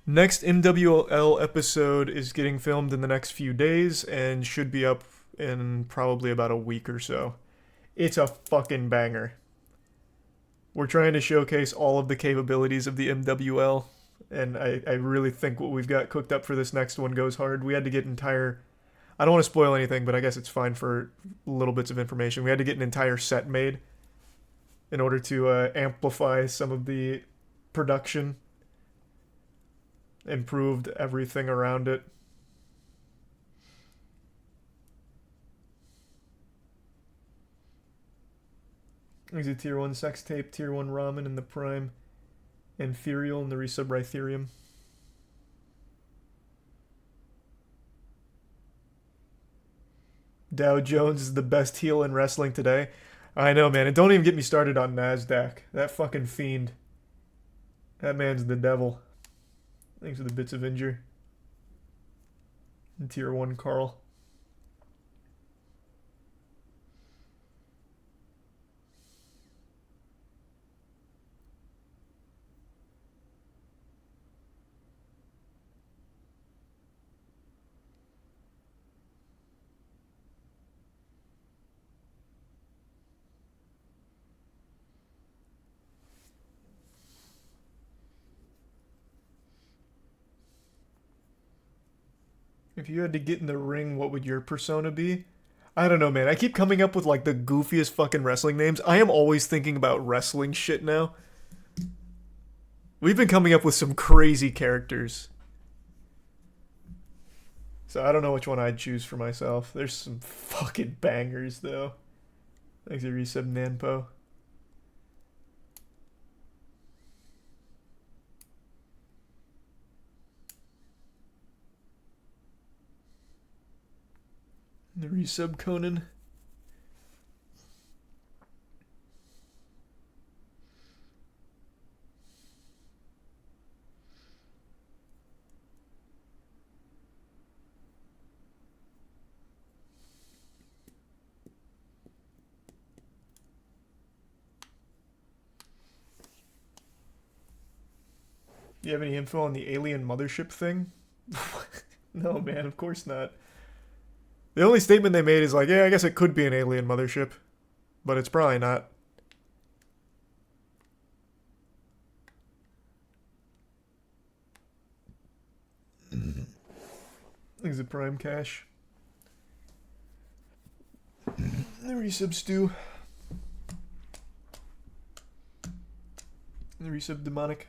Speaker 1: Next MWL episode is getting filmed in the next few days and should be up in probably about a week or so. It's a fucking banger. We're trying to showcase all of the capabilities of the MWL, and I really think what we've got cooked up for this next one goes hard. We had to get entire... I don't want to spoil anything, but I guess it's fine for little bits of information. We had to get an entire set made in order to amplify some of the production. Improved everything around it. There's a tier 1 sex tape, tier 1 ramen in the prime, and Ferial in the resub Rhytherium. Dow Jones is the best heel in wrestling today. I know, man. And don't even get me started on NASDAQ. That fucking fiend. That man's the devil. Thanks for the bits of injure. And tier 1 Carl. If you had to get in the ring, what would your persona be? I don't know, man. I keep coming up with like the goofiest fucking wrestling names. I am always thinking about wrestling shit now. We've been coming up with some crazy characters. So I don't know which one I'd choose for myself. There's some fucking bangers, though. Thanks to Resub Nanpo. The Resub Conan. Do you have any info on the alien mothership thing? No, man, of course not. The only statement they made is like, yeah, I guess it could be an alien mothership, but it's probably not. Is it Prime Cash? The resub stew. The resub demonic.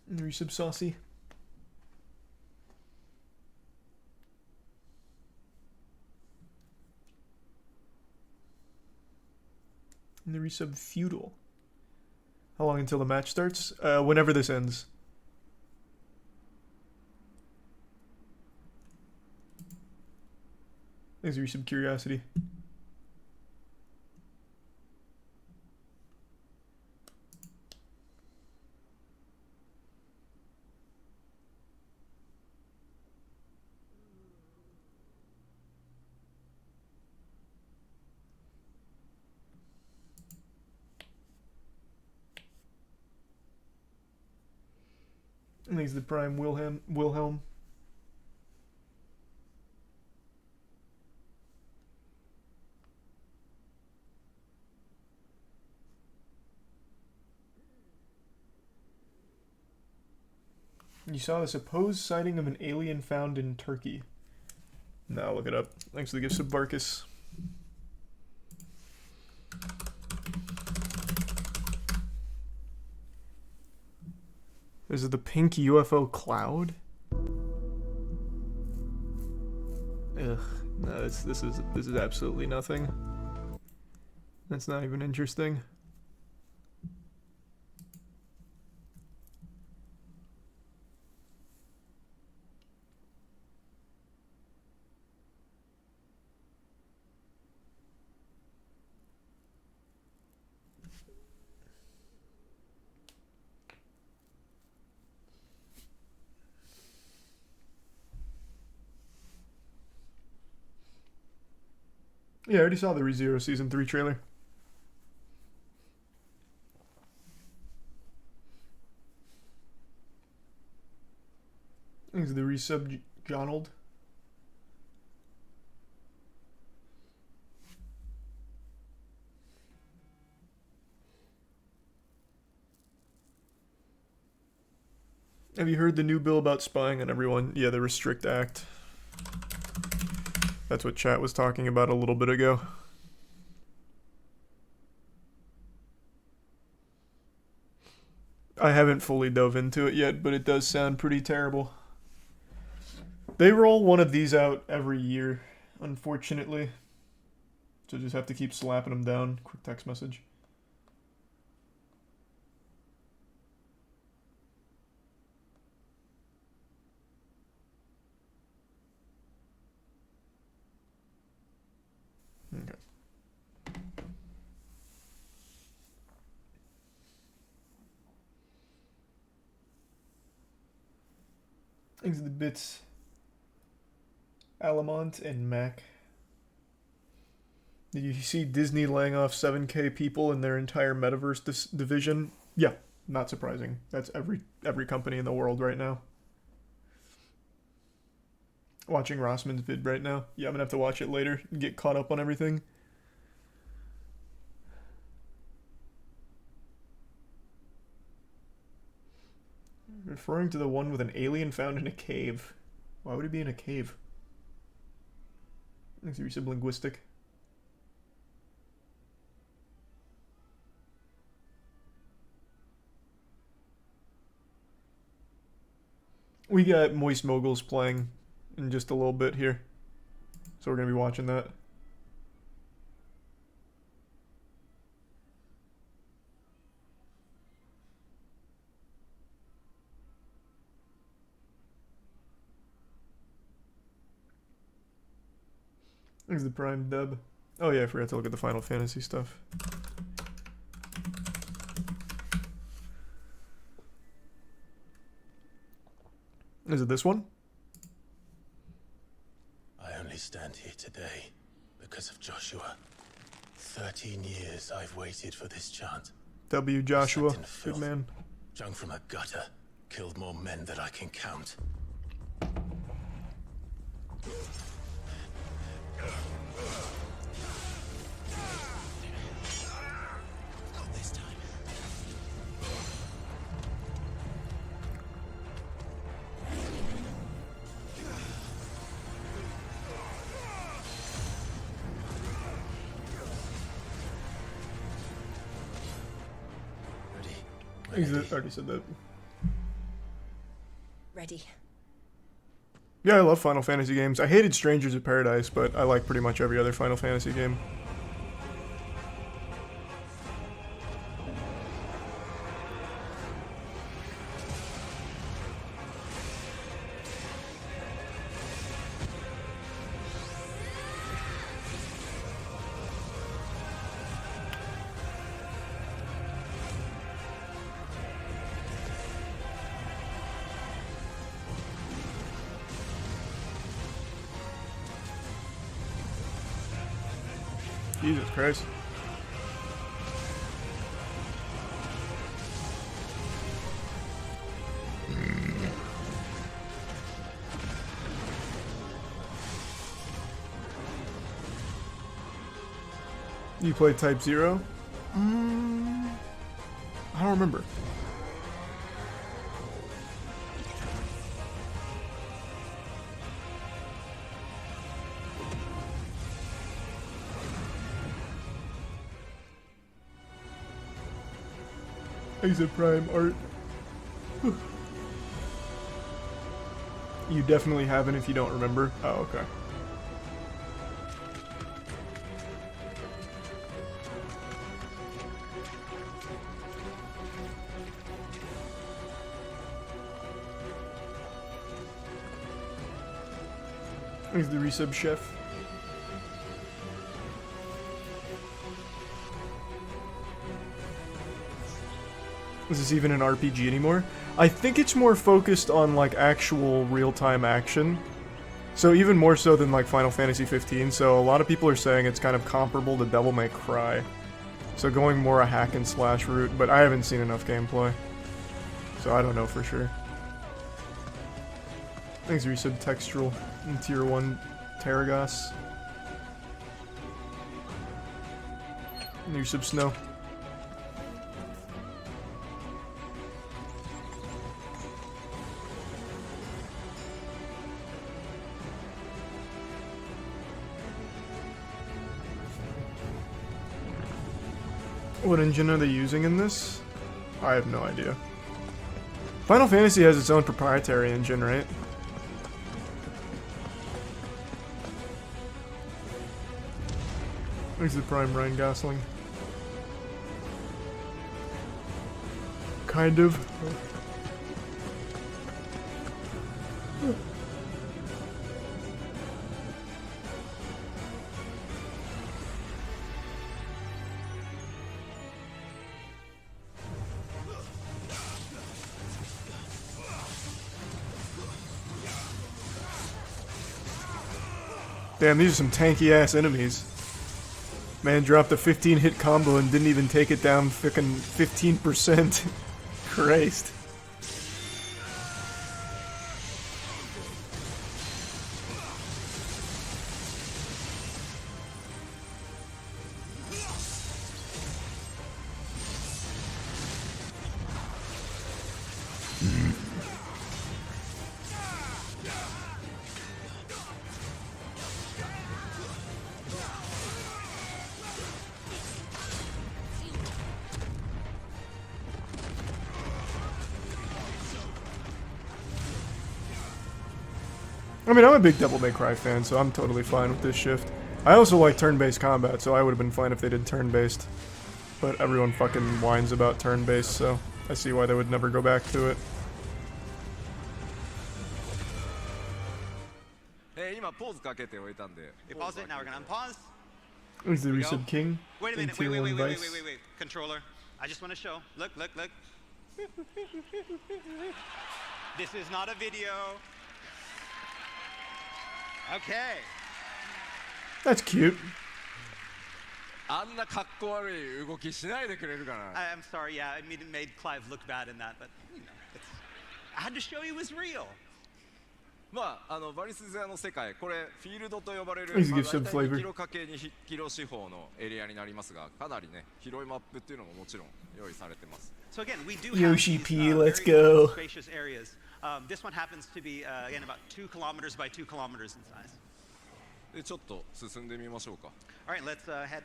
Speaker 1: And the resub saucy. And the resub feudal. How long until the match starts? Whenever this ends. Thanks for your resub curiosity. And he's the prime Wilhelm. You saw the supposed sighting of an alien found in Turkey. Now look it up. Thanks for the gifts of Barkus. Is it the pink UFO cloud? Ugh, no, this is absolutely nothing. That's not even interesting. Yeah, I already saw the ReZero Season 3 trailer. Thanks to the resub Jonald. Have you heard the new bill about spying on everyone? Yeah, the Restrict Act. That's what chat was talking about a little bit ago. I haven't fully dove into it yet, but it does sound pretty terrible. They roll one of these out every year, unfortunately. So just have to keep slapping them down. Quick text message. Okay. Thanks to the bits. Alamont and Mac. Did you see Disney laying off 7K people in their entire metaverse division? Yeah, not surprising. That's every company in the world right now. Watching Rossman's vid right now. Yeah, I'm gonna have to watch it later and get caught up on everything. Referring to the one with an alien found in a cave. Why would it be in a cave? Thanks, Resub Linguistic. We got Moist Moguls playing in just a little bit here. So we're going to be watching that. There's the Prime dub. Oh yeah, I forgot to look at the Final Fantasy stuff. Is it this one?
Speaker 4: I only stand here today because of Joshua. 13 years I've waited for this chance.
Speaker 1: W. Joshua, good man.
Speaker 4: Drunk from a gutter, killed more men than I can count. Not this time.
Speaker 1: I already said that.
Speaker 5: Ready.
Speaker 1: Yeah, I love Final Fantasy games. I hated Strangers of Paradise, but I like pretty much every other Final Fantasy game. Jesus Christ. You played Type 0? I don't remember. He's a Prime art. You definitely haven't if you don't remember. Oh, okay. He's the resub chef. Is this even an RPG anymore? I think it's more focused on like actual real-time action. So even more so than like Final Fantasy 15. So a lot of people are saying it's kind of comparable to Devil May Cry. So going more a hack and slash route, but I haven't seen enough gameplay. So I don't know for sure. Thanks, Resub Textural in Tier 1 Terragas. New sub Snow. What engine are they using in this? I have no idea. Final Fantasy has its own proprietary engine, right? There's the Prime Ryan Gosling. Kind of. Damn, these are some tanky ass enemies. Man dropped a 15-hit combo and didn't even take it down frickin' 15%. Christ. I mean, I'm a big Devil May Cry fan, so I'm totally fine with this shift. I also like turn-based combat, so I would have been fine if they did turn-based. But everyone fucking whines about turn-based, so I see why they would never go back to it.
Speaker 5: Hey, pause it. Now we're gonna unpause.
Speaker 1: Is the resub king?
Speaker 5: Wait a minute. Wait. Controller. I just want to show. Look. This is not a video. Okay.
Speaker 1: That's cute.
Speaker 5: I'm sorry, yeah, I mean, it made Clive look bad in that, but, you know, I had to show you it was real.
Speaker 1: Please give some flavor.
Speaker 5: So again, we do
Speaker 1: Yoshi
Speaker 5: have
Speaker 1: P,
Speaker 5: these,
Speaker 1: let's
Speaker 5: very
Speaker 1: go.
Speaker 5: spacious areas. This one happens to be, again, about 2 kilometers by 2 kilometers in size. All right, let's head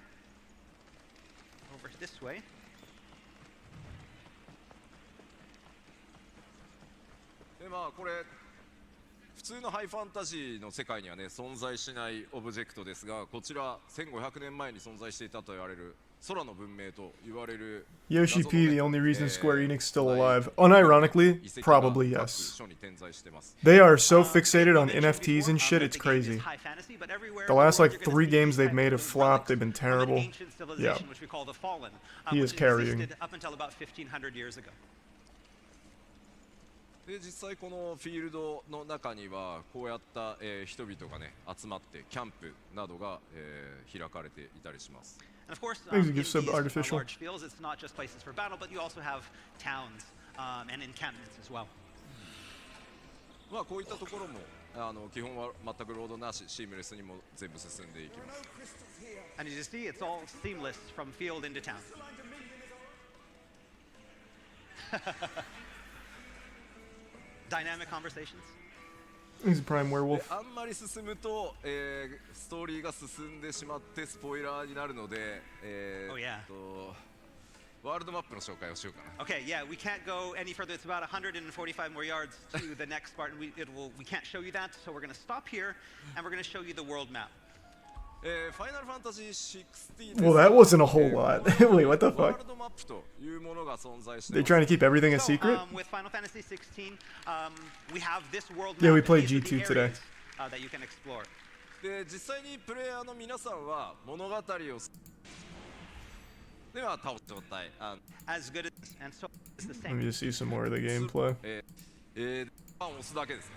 Speaker 5: over this way.
Speaker 6: 普通のハイファンタジーの世界にはね存在しないオブジェクトですが、こちら1500年前に存在していたと言われる空の文明と言われる
Speaker 1: Yoshi P, the only reason Square Enix still alive. Unironically, probably yes. They are so fixated on NFTs and shit, it's crazy. The last like 3 games they've made have flopped, they've been terrible. Yeah. He is carrying.
Speaker 5: Up until about 1500 years ago.
Speaker 6: で実際このフィールドの中にはこうやった、人々がね集まってキャンプなどが、開かれていたりします。
Speaker 5: And of course,
Speaker 1: Maybe
Speaker 5: in
Speaker 1: give
Speaker 5: these
Speaker 1: some artificial.
Speaker 5: large fields, it's not just places for battle, but you also have towns and encampments as well.
Speaker 6: まあこういったところも基本は全くロードなし、シームレスにも全部進んでいきます。
Speaker 5: And as you see, it's all seamless from field into town. Dynamic conversations.
Speaker 1: He's a prime werewolf.
Speaker 6: あんまり進むと、ストーリーが進んでしまってスポイラーになるので、
Speaker 5: Oh, yeah.
Speaker 6: ワールドマップの紹介をしようかな。
Speaker 5: Okay, yeah, we can't go any further. It's about 145 more yards to the next part, and we can't show you that, so we're going to stop here, and we're going to show you the world map.
Speaker 6: Final Fantasy 16
Speaker 1: Well, that wasn't a whole lot. Wait, what the
Speaker 6: ワー
Speaker 1: fuck?
Speaker 6: ルドマップというものが存在して
Speaker 1: They're
Speaker 6: ます。
Speaker 1: trying to keep everything a
Speaker 5: So,
Speaker 1: secret?
Speaker 5: with Final Fantasy 16, we have this world map.
Speaker 1: Yeah, we
Speaker 5: and
Speaker 1: played
Speaker 5: these are the
Speaker 1: G2 today.
Speaker 5: areas, that you can explore.
Speaker 6: で実際にプレイヤーの皆さんは物語をでは倒す状態。
Speaker 5: As good as and so is the
Speaker 1: Let me
Speaker 5: same.
Speaker 1: just see some more of the gameplay.
Speaker 6: ボタンを押すだけですね。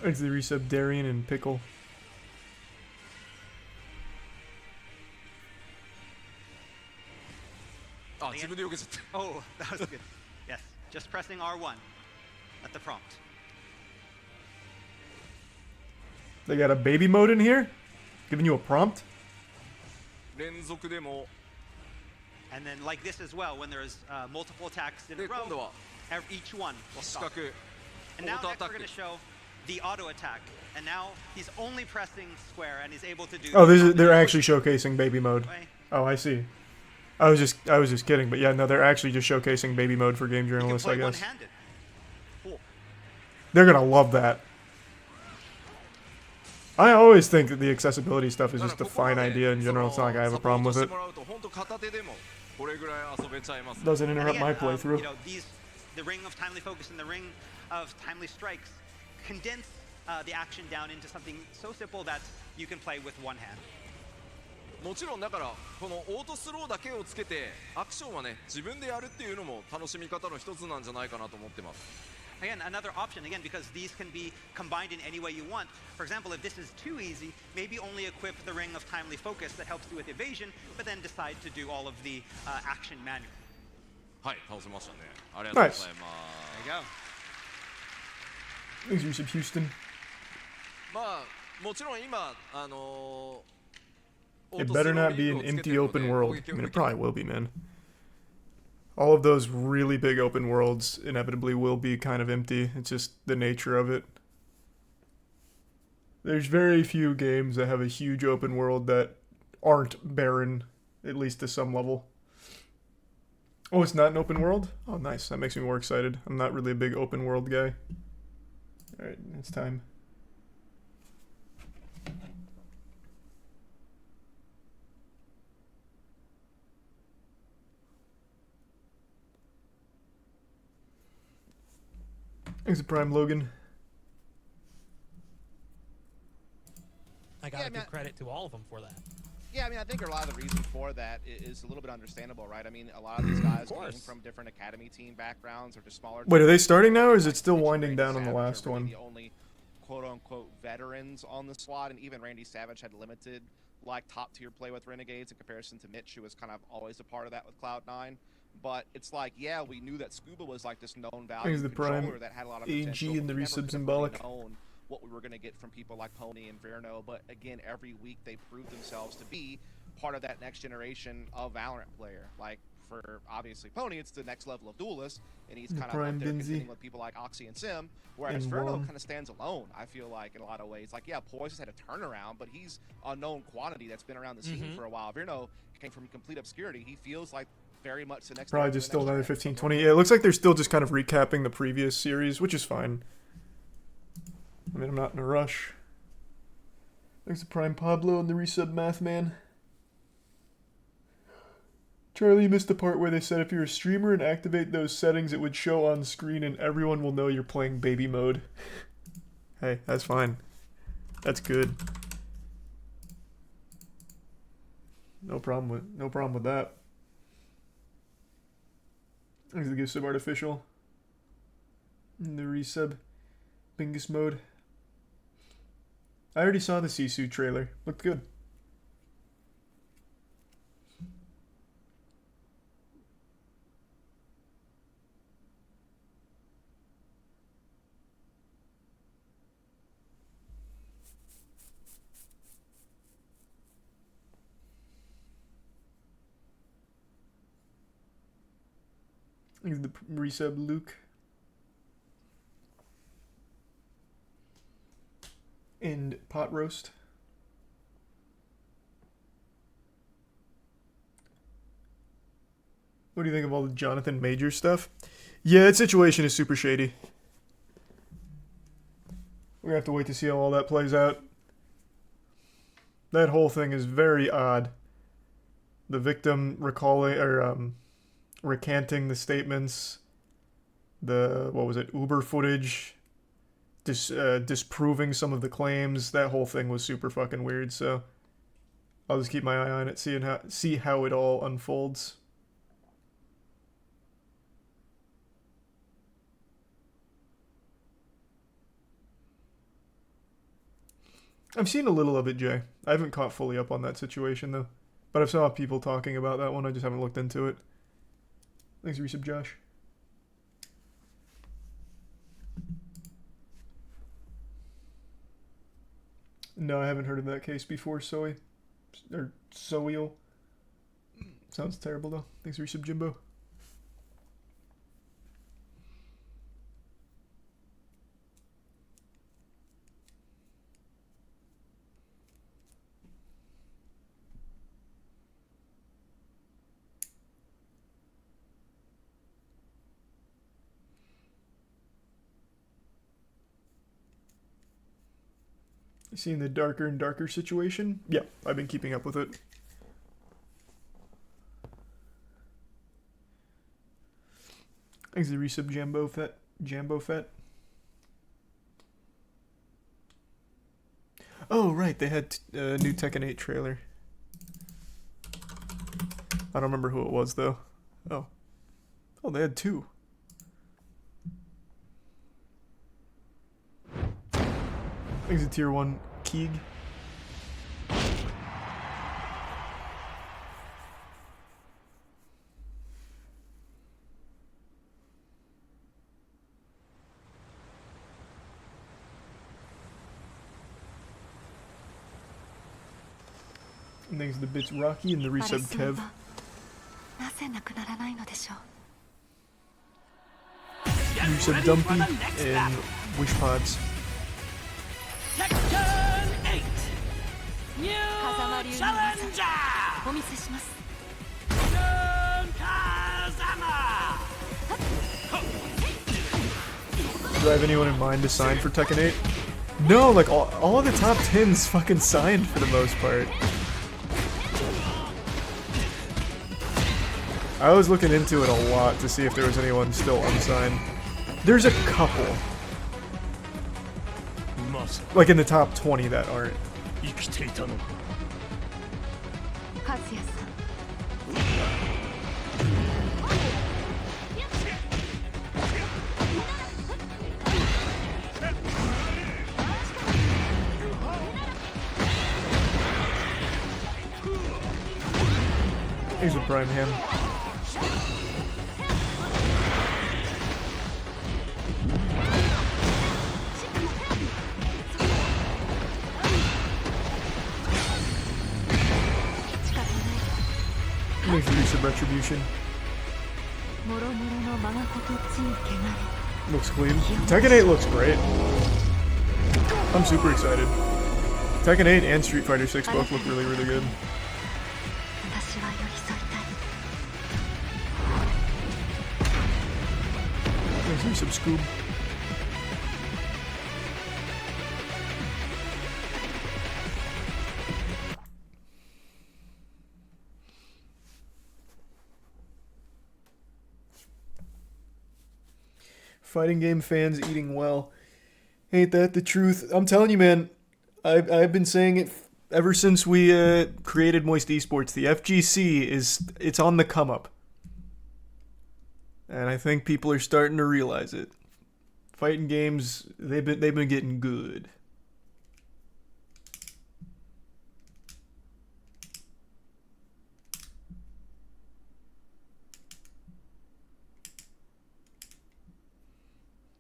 Speaker 1: It's the resub Darian and Pickle.
Speaker 5: Oh, that was good. Yes, just pressing R1 at the prompt.
Speaker 1: They got a baby mode in here? Giving you a prompt?
Speaker 6: 連続でも
Speaker 5: And then like this as well, when there's multiple attacks in a
Speaker 6: で今度
Speaker 5: row,
Speaker 6: は
Speaker 5: each one will
Speaker 6: 四
Speaker 5: stop.
Speaker 6: 角
Speaker 5: And now
Speaker 6: オートア
Speaker 5: next
Speaker 6: タ
Speaker 5: we're
Speaker 6: ック
Speaker 5: going to show the auto attack. And now he's only pressing square and he's able to do.
Speaker 1: Oh, they're actually showcasing baby mode.
Speaker 5: Way.
Speaker 1: Oh, I see. I was just kidding, but yeah, no, they're actually just showcasing baby mode for game
Speaker 5: You can
Speaker 1: journalists, I
Speaker 5: play
Speaker 1: guess.
Speaker 5: one-handed. Cool.
Speaker 1: They're gonna love that. I always think that the accessibility stuff is
Speaker 6: ただ
Speaker 1: just a
Speaker 6: ここま
Speaker 1: fine
Speaker 6: で
Speaker 1: idea in general. It's not like I have a problem with
Speaker 6: サ
Speaker 1: it.
Speaker 6: ポートしてもらうと本当片手でもこれぐらい遊べちゃいます。
Speaker 1: Doesn't
Speaker 5: And
Speaker 1: interrupt
Speaker 5: again,
Speaker 1: my playthrough.
Speaker 5: you know, the ring of timely focus and the ring of timely strikes condense the action down into something so simple that you can play with one hand.
Speaker 6: もちろんだからこのオートスローだけをつけてアクションはね自分でやるっていうのも楽しみ方の一つなんじゃないかなと思ってます。
Speaker 5: Again, another option, again, because these can be combined in any way you want. For example, if this is too easy, maybe only equip the ring of timely focus that helps you with evasion, but then decide to do all of the action manually.
Speaker 6: はい、倒せましたね。ありがとうございます。
Speaker 5: There you go.
Speaker 1: Thanks, Yusuf Houston.
Speaker 6: まあもちろん今
Speaker 1: It better not be an empty open world. I mean, it probably will be, man. All of those really big open worlds inevitably will be kind of empty. It's just the nature of it. There's very few games that have a huge open world that aren't barren, at least to some level. Oh, it's not an open world? Oh, nice. That makes me more excited. I'm not really a big open world guy. Alright, it's time. Thanks to Prime Logan.
Speaker 7: I gotta give credit to all of them for that.
Speaker 8: Yeah, I mean, I think a lot of the reason for that is a little bit understandable, right? I mean, a lot of these guys came from different academy team backgrounds or just smaller.
Speaker 1: Wait, are they starting now, or is it still winding down on the last one?
Speaker 8: The only quote-unquote veterans on the squad, and even Randy Savage had limited, like, top-tier play with Renegades in comparison to Mitch, who was kind of always a part of that with Cloud9. But it's like, yeah, we knew that Scuba was like this known value controller that had a lot of potential.
Speaker 1: AG and the resub symbolic.
Speaker 8: Known what we were going to get from people like Pony and Verno, but again, every week they proved themselves to be part of that next generation of Valorant player. Like, for obviously Pony, it's the next level of duelist, and he's kind of up there competing with people like Oxy and Sim, whereas Verno kind of stands alone, I feel like, in a lot of ways. Like, yeah, Poise has had a turnaround, but he's a known quantity that's been around the scene for a while. Verno came from complete obscurity. He feels like very much the next.
Speaker 1: Probably just still another 15, 20. Yeah, it looks like they're still just kind of recapping the previous series, which is fine. I mean, I'm not in a rush. Thanks to Prime Pablo and the resub Math Man. Charlie, you missed the part where they said if you're a streamer and activate those settings, it would show on screen and everyone will know you're playing baby mode. Hey, that's fine. That's good. No problem with that. Thanks to the gift sub Artificial. And the resub Bingus mode. I already saw the Sisu trailer. Looked good. The resub Luke. And Pot Roast. What do you think of all the Jonathan Major stuff? Yeah, that situation is super shady. We're gonna have to wait to see how all that plays out. That whole thing is very odd. The victim recalling or recanting the statements, the Uber footage, disproving some of the claims. That whole thing was super fucking weird. So I'll just keep my eye on it, see how it all unfolds. I've seen a little of it, Jay. I haven't caught fully up on that situation though, but I've saw people talking about that one. I just haven't looked into it. Thanks, resub Josh. No, I haven't heard of that case before, Soy. Or Soil. Sounds terrible, though. Thanks, resub Jimbo. You seeing the darker and darker situation? Yeah, I've been keeping up with it. Thanks to resub Jambo Fett. Oh, right, they had a new Tekken 8 trailer. I don't remember who it was, though. Oh, they had two. Thanks to Tier 1 Keeg. And thanks to the bits Rocky and the resub Kev. Resub Dumpy and Wish Pods.
Speaker 3: Section 8 New Challenger! Jun Kazama!
Speaker 1: Do I have anyone in mind to sign for Tekken 8? No, like all of the top 10s fucking signed for the most part. I was looking into it a lot to see if there was anyone still unsigned. There's a couple. Like in the top 20 that aren't. Here's a prime hand. Makes use of retribution. Looks clean. Tekken 8 looks great. I'm super excited. Tekken 8 and Street Fighter 6 both look really, really good. Makes me some Scoob. Fighting game fans eating well. Ain't that the truth? I'm telling you, man. I've been saying it ever since we created Moist Esports. The FGC it's on the come up, and I think people are starting to realize it. Fighting games, they've been getting good.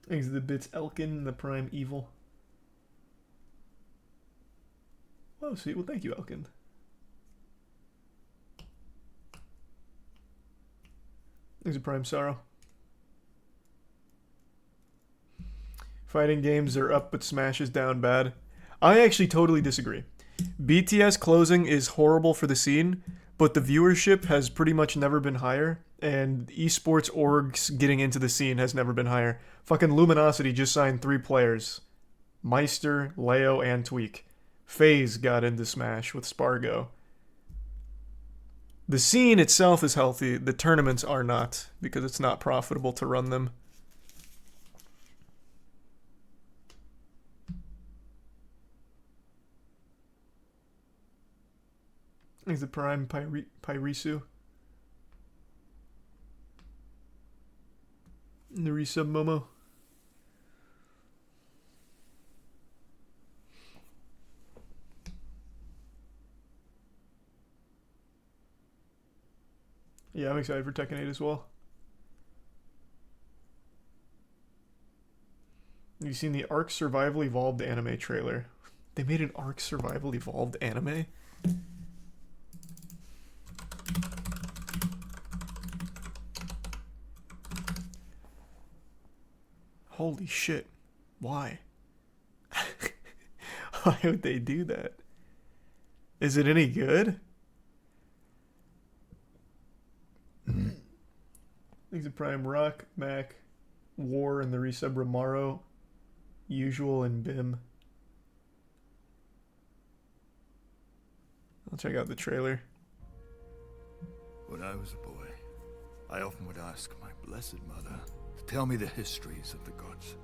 Speaker 1: Thanks to the bits Elkin, the Prime Evil. Oh, sweet. Well, thank you, Elkin. Thanks to Prime Sorrow. Fighting games are up, but Smash is down bad. I actually totally disagree. BTS closing is horrible for the scene, but the viewership has pretty much never been higher, and esports orgs getting into the scene has never been higher. Fucking Luminosity just signed 3 players. Meister, Leo, and Tweak. FaZe got into Smash with Spargo. The scene itself is healthy, the tournaments are not, because it's not profitable to run them. Thanks to Prime Pyrisu. And the resub Momo. Yeah, I'm excited for Tekken 8 as well. Have you seen the Ark Survival Evolved anime trailer? They made an Ark Survival Evolved anime? Holy shit. Why? Why would they do that? Is it any good? Thanks to Prime Rock, Mac, War, and the resub Romaro, Usual, and Bim. I'll check out the trailer.
Speaker 9: When I was a boy, I often would ask my blessed mother to tell me the histories of the gods,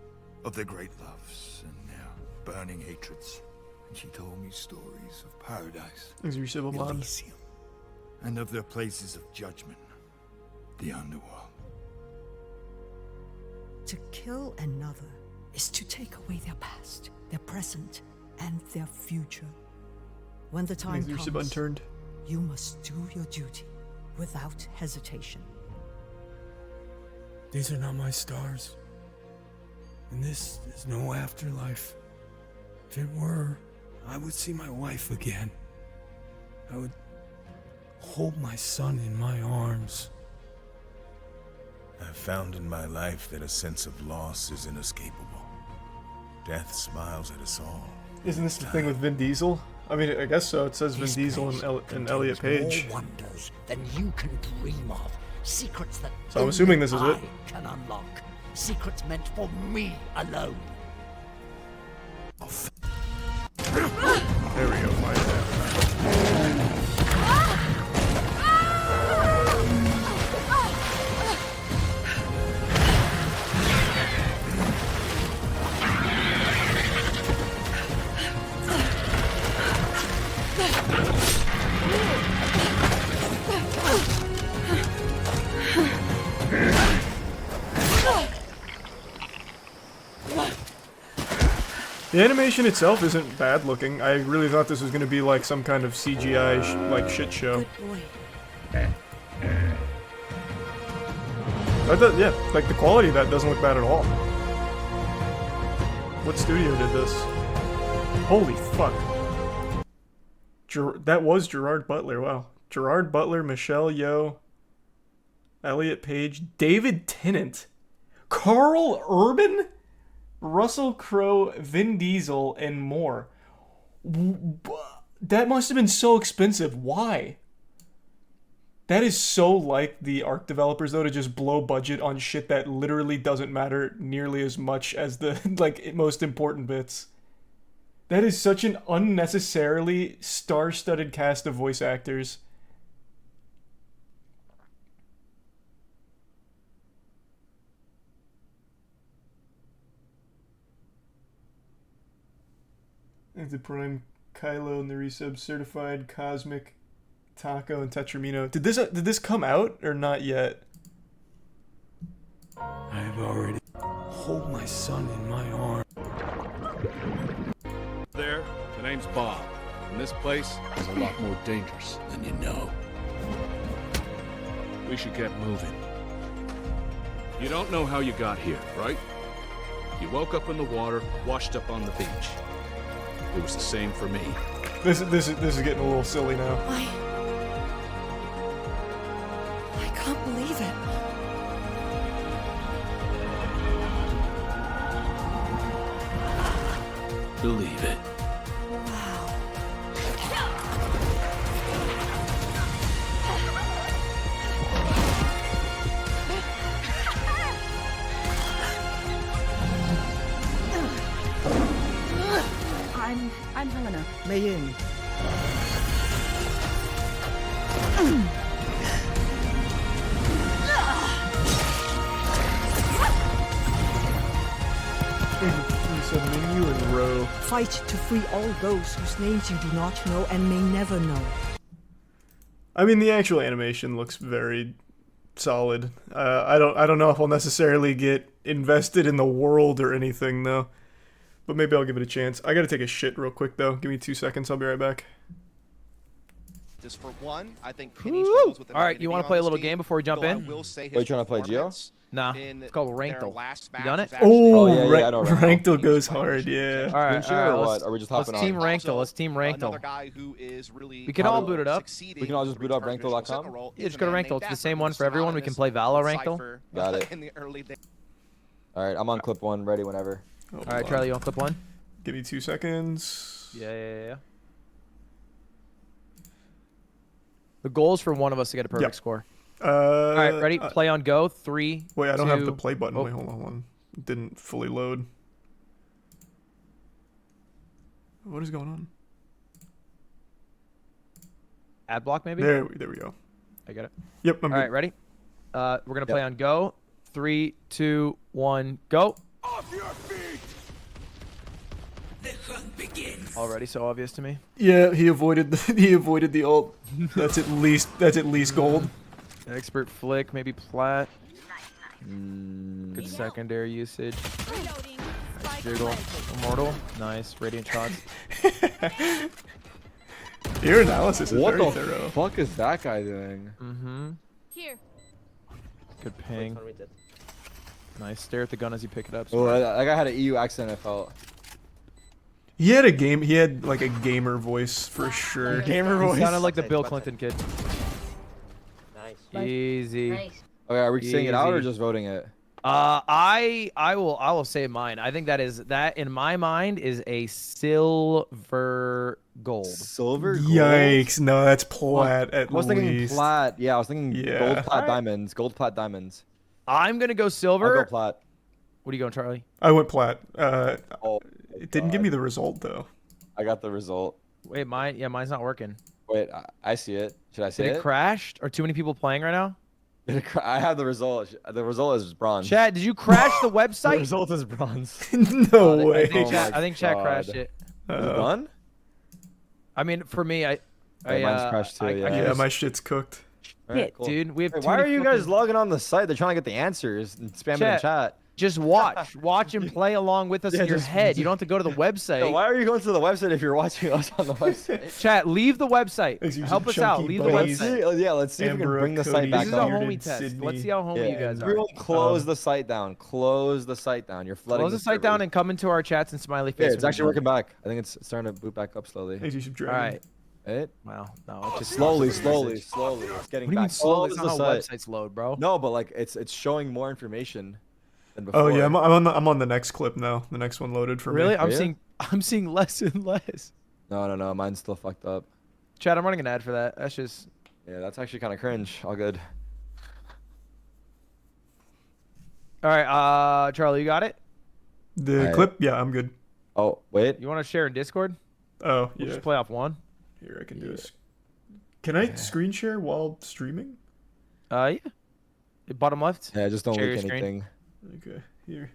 Speaker 9: of their great loves and their burning hatreds. And she told me stories of paradise, Elysium, and of their places of judgment, the underworld.
Speaker 10: To kill another is to take away their past, their present, and their future. When the time comes,
Speaker 1: unturned.
Speaker 10: You must do your duty without hesitation.
Speaker 11: These are not my stars. And this is no afterlife. If it were, I would see my wife again. I would hold my son in my arms.
Speaker 12: I've found in my life that a sense of loss is inescapable. Death smiles at us all.
Speaker 1: Isn't this the thing with Vin Diesel? I mean, I guess so. It says Vin Diesel and Elliot Page.
Speaker 10: More wonders than you can dream of. Secrets that
Speaker 1: so I'm assuming this is it.
Speaker 10: can unlock. Secrets meant for me alone.
Speaker 1: There we go. Find that. The animation itself isn't bad looking. I really thought this was going to be like some kind of CGI like shit show. I thought, yeah, like the quality of that doesn't look bad at all. What studio did this? Holy fuck. That was Gerard Butler, wow. Gerard Butler, Michelle Yeoh, Elliot Page, David Tennant, Carl Urban, Russell Crowe, Vin Diesel, and more. That must have been so expensive. Why? That is so like the Ark developers, though, to just blow budget on shit that literally doesn't matter nearly as much as the like most important bits. That is such an unnecessarily star-studded cast of voice actors. The Prime, Kylo, and the resub certified Cosmic, Taco, and Tetramino. Did this come out or not yet?
Speaker 11: I've already hold my son in my arm.
Speaker 13: There, the name's Bob, and this place is a lot more dangerous than you know. We should get moving. You don't know how you got here, right? You woke up in the water, washed up on the beach. It was the same for me.
Speaker 1: This is getting a little silly now.
Speaker 10: I can't believe it.
Speaker 13: Believe it.
Speaker 10: Wow.
Speaker 14: I'm Helena.
Speaker 10: Mei Ying.
Speaker 1: Menu and row.
Speaker 10: Fight to free all those whose names you do not know and may never know.
Speaker 1: I mean, the actual animation looks very solid. I don't know if I'll necessarily get invested in the world or anything though. But maybe I'll give it a chance. I gotta take a shit real quick though. Give me 2 seconds. I'll be right back.
Speaker 8: Just for one, I think Penny struggles with the
Speaker 15: All right, you want to play a little game before we jump in?
Speaker 8: Will say
Speaker 16: Wait, you trying to play Geo?
Speaker 15: Nah, it's called Rankle. You done it?
Speaker 1: Oh,
Speaker 16: yeah, I know
Speaker 1: Rankle goes hard, yeah.
Speaker 15: All right,
Speaker 16: what? Are we just hopping
Speaker 15: let's team
Speaker 16: on?
Speaker 15: Rankle. Let's team Rankle.
Speaker 8: Guy who is really
Speaker 15: We can all boot it up.
Speaker 16: We can all just boot up Rankle.com?
Speaker 15: Yeah, just go to Rankle. It's the same one for everyone. We can play Valo Rankle.
Speaker 16: Got it. All right, I'm on clip 1, ready whenever.
Speaker 15: All right, Charlie, you on clip 1?
Speaker 1: Give me 2 seconds.
Speaker 15: Yeah. The goal is for one of us to get a perfect score. All right, ready? Play on go. 3.
Speaker 1: Wait, I don't
Speaker 15: 2,
Speaker 1: have the play button.
Speaker 15: Oh.
Speaker 1: Wait, hold on. It didn't fully load. What is going on?
Speaker 15: Ad block, maybe?
Speaker 1: There we go.
Speaker 15: I got it.
Speaker 1: Yep, I'm
Speaker 15: All
Speaker 1: good.
Speaker 15: right, ready? We're going to play on go. 3, 2, 1, go.
Speaker 11: Off your feet!
Speaker 10: The hunt begins.
Speaker 15: Already so obvious to me.
Speaker 1: Yeah, he avoided the ult. That's at least gold.
Speaker 15: Expert flick, maybe plat. Good secondary usage. Jiggle. Immortal. Nice. Radiant shots.
Speaker 1: Your analysis is
Speaker 16: what
Speaker 1: very
Speaker 16: the
Speaker 1: thorough.
Speaker 16: fuck is that guy doing?
Speaker 14: Here.
Speaker 15: Good ping. Nice. Stare at the gun as you pick it up.
Speaker 16: Oh, that guy had an EU accent, I felt.
Speaker 1: He had like a gamer voice for sure.
Speaker 15: Gamer voice. Sounded like the Bill Clinton kid.
Speaker 17: Nice.
Speaker 15: Easy.
Speaker 17: Nice.
Speaker 16: Okay, are we saying it out or just voting it?
Speaker 15: I will say mine. I think that in my mind is a silver gold.
Speaker 16: Silver gold?
Speaker 1: Yikes! No, that's plat at least.
Speaker 16: I was thinking plat. Yeah, I was thinking
Speaker 1: Yeah.
Speaker 16: gold, plat,
Speaker 15: Alright.
Speaker 16: diamonds. Gold, plat, diamonds.
Speaker 15: I'm gonna go silver.
Speaker 16: I'll go plat.
Speaker 15: What are you going, Charlie?
Speaker 1: I went plat.
Speaker 16: Oh,
Speaker 1: It didn't give me the result though.
Speaker 16: I got the result.
Speaker 15: Wait, mine's not working.
Speaker 16: Wait, I see it. Should I say
Speaker 15: Did it crashed? Are too many people playing right now?
Speaker 16: I have the result. The result is bronze.
Speaker 15: Chat, did you crash the website?
Speaker 16: The result is bronze.
Speaker 1: No way.
Speaker 15: I think chat crashed it.
Speaker 16: Is it done?
Speaker 15: I mean, for me,
Speaker 16: mine's crashed too.
Speaker 1: Yeah, my shit's cooked.
Speaker 15: Shit, dude, we have.
Speaker 16: Wait, why are you guys logging on the site? They're trying to get the answers and spamming in chat.
Speaker 15: Just watch and play along with us in your head. You don't have to go to the website.
Speaker 16: Yo, why are you going to the website if you're watching us on the website?
Speaker 15: Chat, leave the website. Help us out. Leave the website.
Speaker 16: Yeah, let's see if we can bring the site back
Speaker 15: up. This is a homie test. Let's see how homie you guys are.
Speaker 16: Everyone close the site down. Close the site down. You're flooding
Speaker 15: Close the site down and come into our chats and smiley face.
Speaker 16: Yeah, it's actually working back. I think it's starting to boot back up slowly.
Speaker 15: All right.
Speaker 16: It?
Speaker 15: Wow. No, it's just
Speaker 16: slowly. It's getting
Speaker 15: what do you
Speaker 16: back.
Speaker 15: mean slowly? It's
Speaker 16: Close
Speaker 15: not how
Speaker 16: the site.
Speaker 15: websites load, bro.
Speaker 16: No, but like it's showing more information than before.
Speaker 1: Oh yeah, I'm on the next clip now. The next one loaded for me.
Speaker 15: Really? I'm seeing less and less.
Speaker 16: No, mine's still fucked up.
Speaker 15: Chad, I'm running an ad for that. That's just.
Speaker 16: Yeah, that's actually kind of cringe. All good.
Speaker 15: All right, Charlie, you got it?
Speaker 1: The clip? Yeah, I'm good.
Speaker 16: Oh, wait.
Speaker 15: You want to share in Discord?
Speaker 1: Oh,
Speaker 15: We'll
Speaker 1: yeah.
Speaker 15: just play off one.
Speaker 1: Here, I can do this. Can I screen share while streaming?
Speaker 15: Yeah. Bottom left.
Speaker 16: Yeah, just don't
Speaker 15: Share
Speaker 16: leak
Speaker 15: your screen.
Speaker 16: anything.
Speaker 1: Okay, here.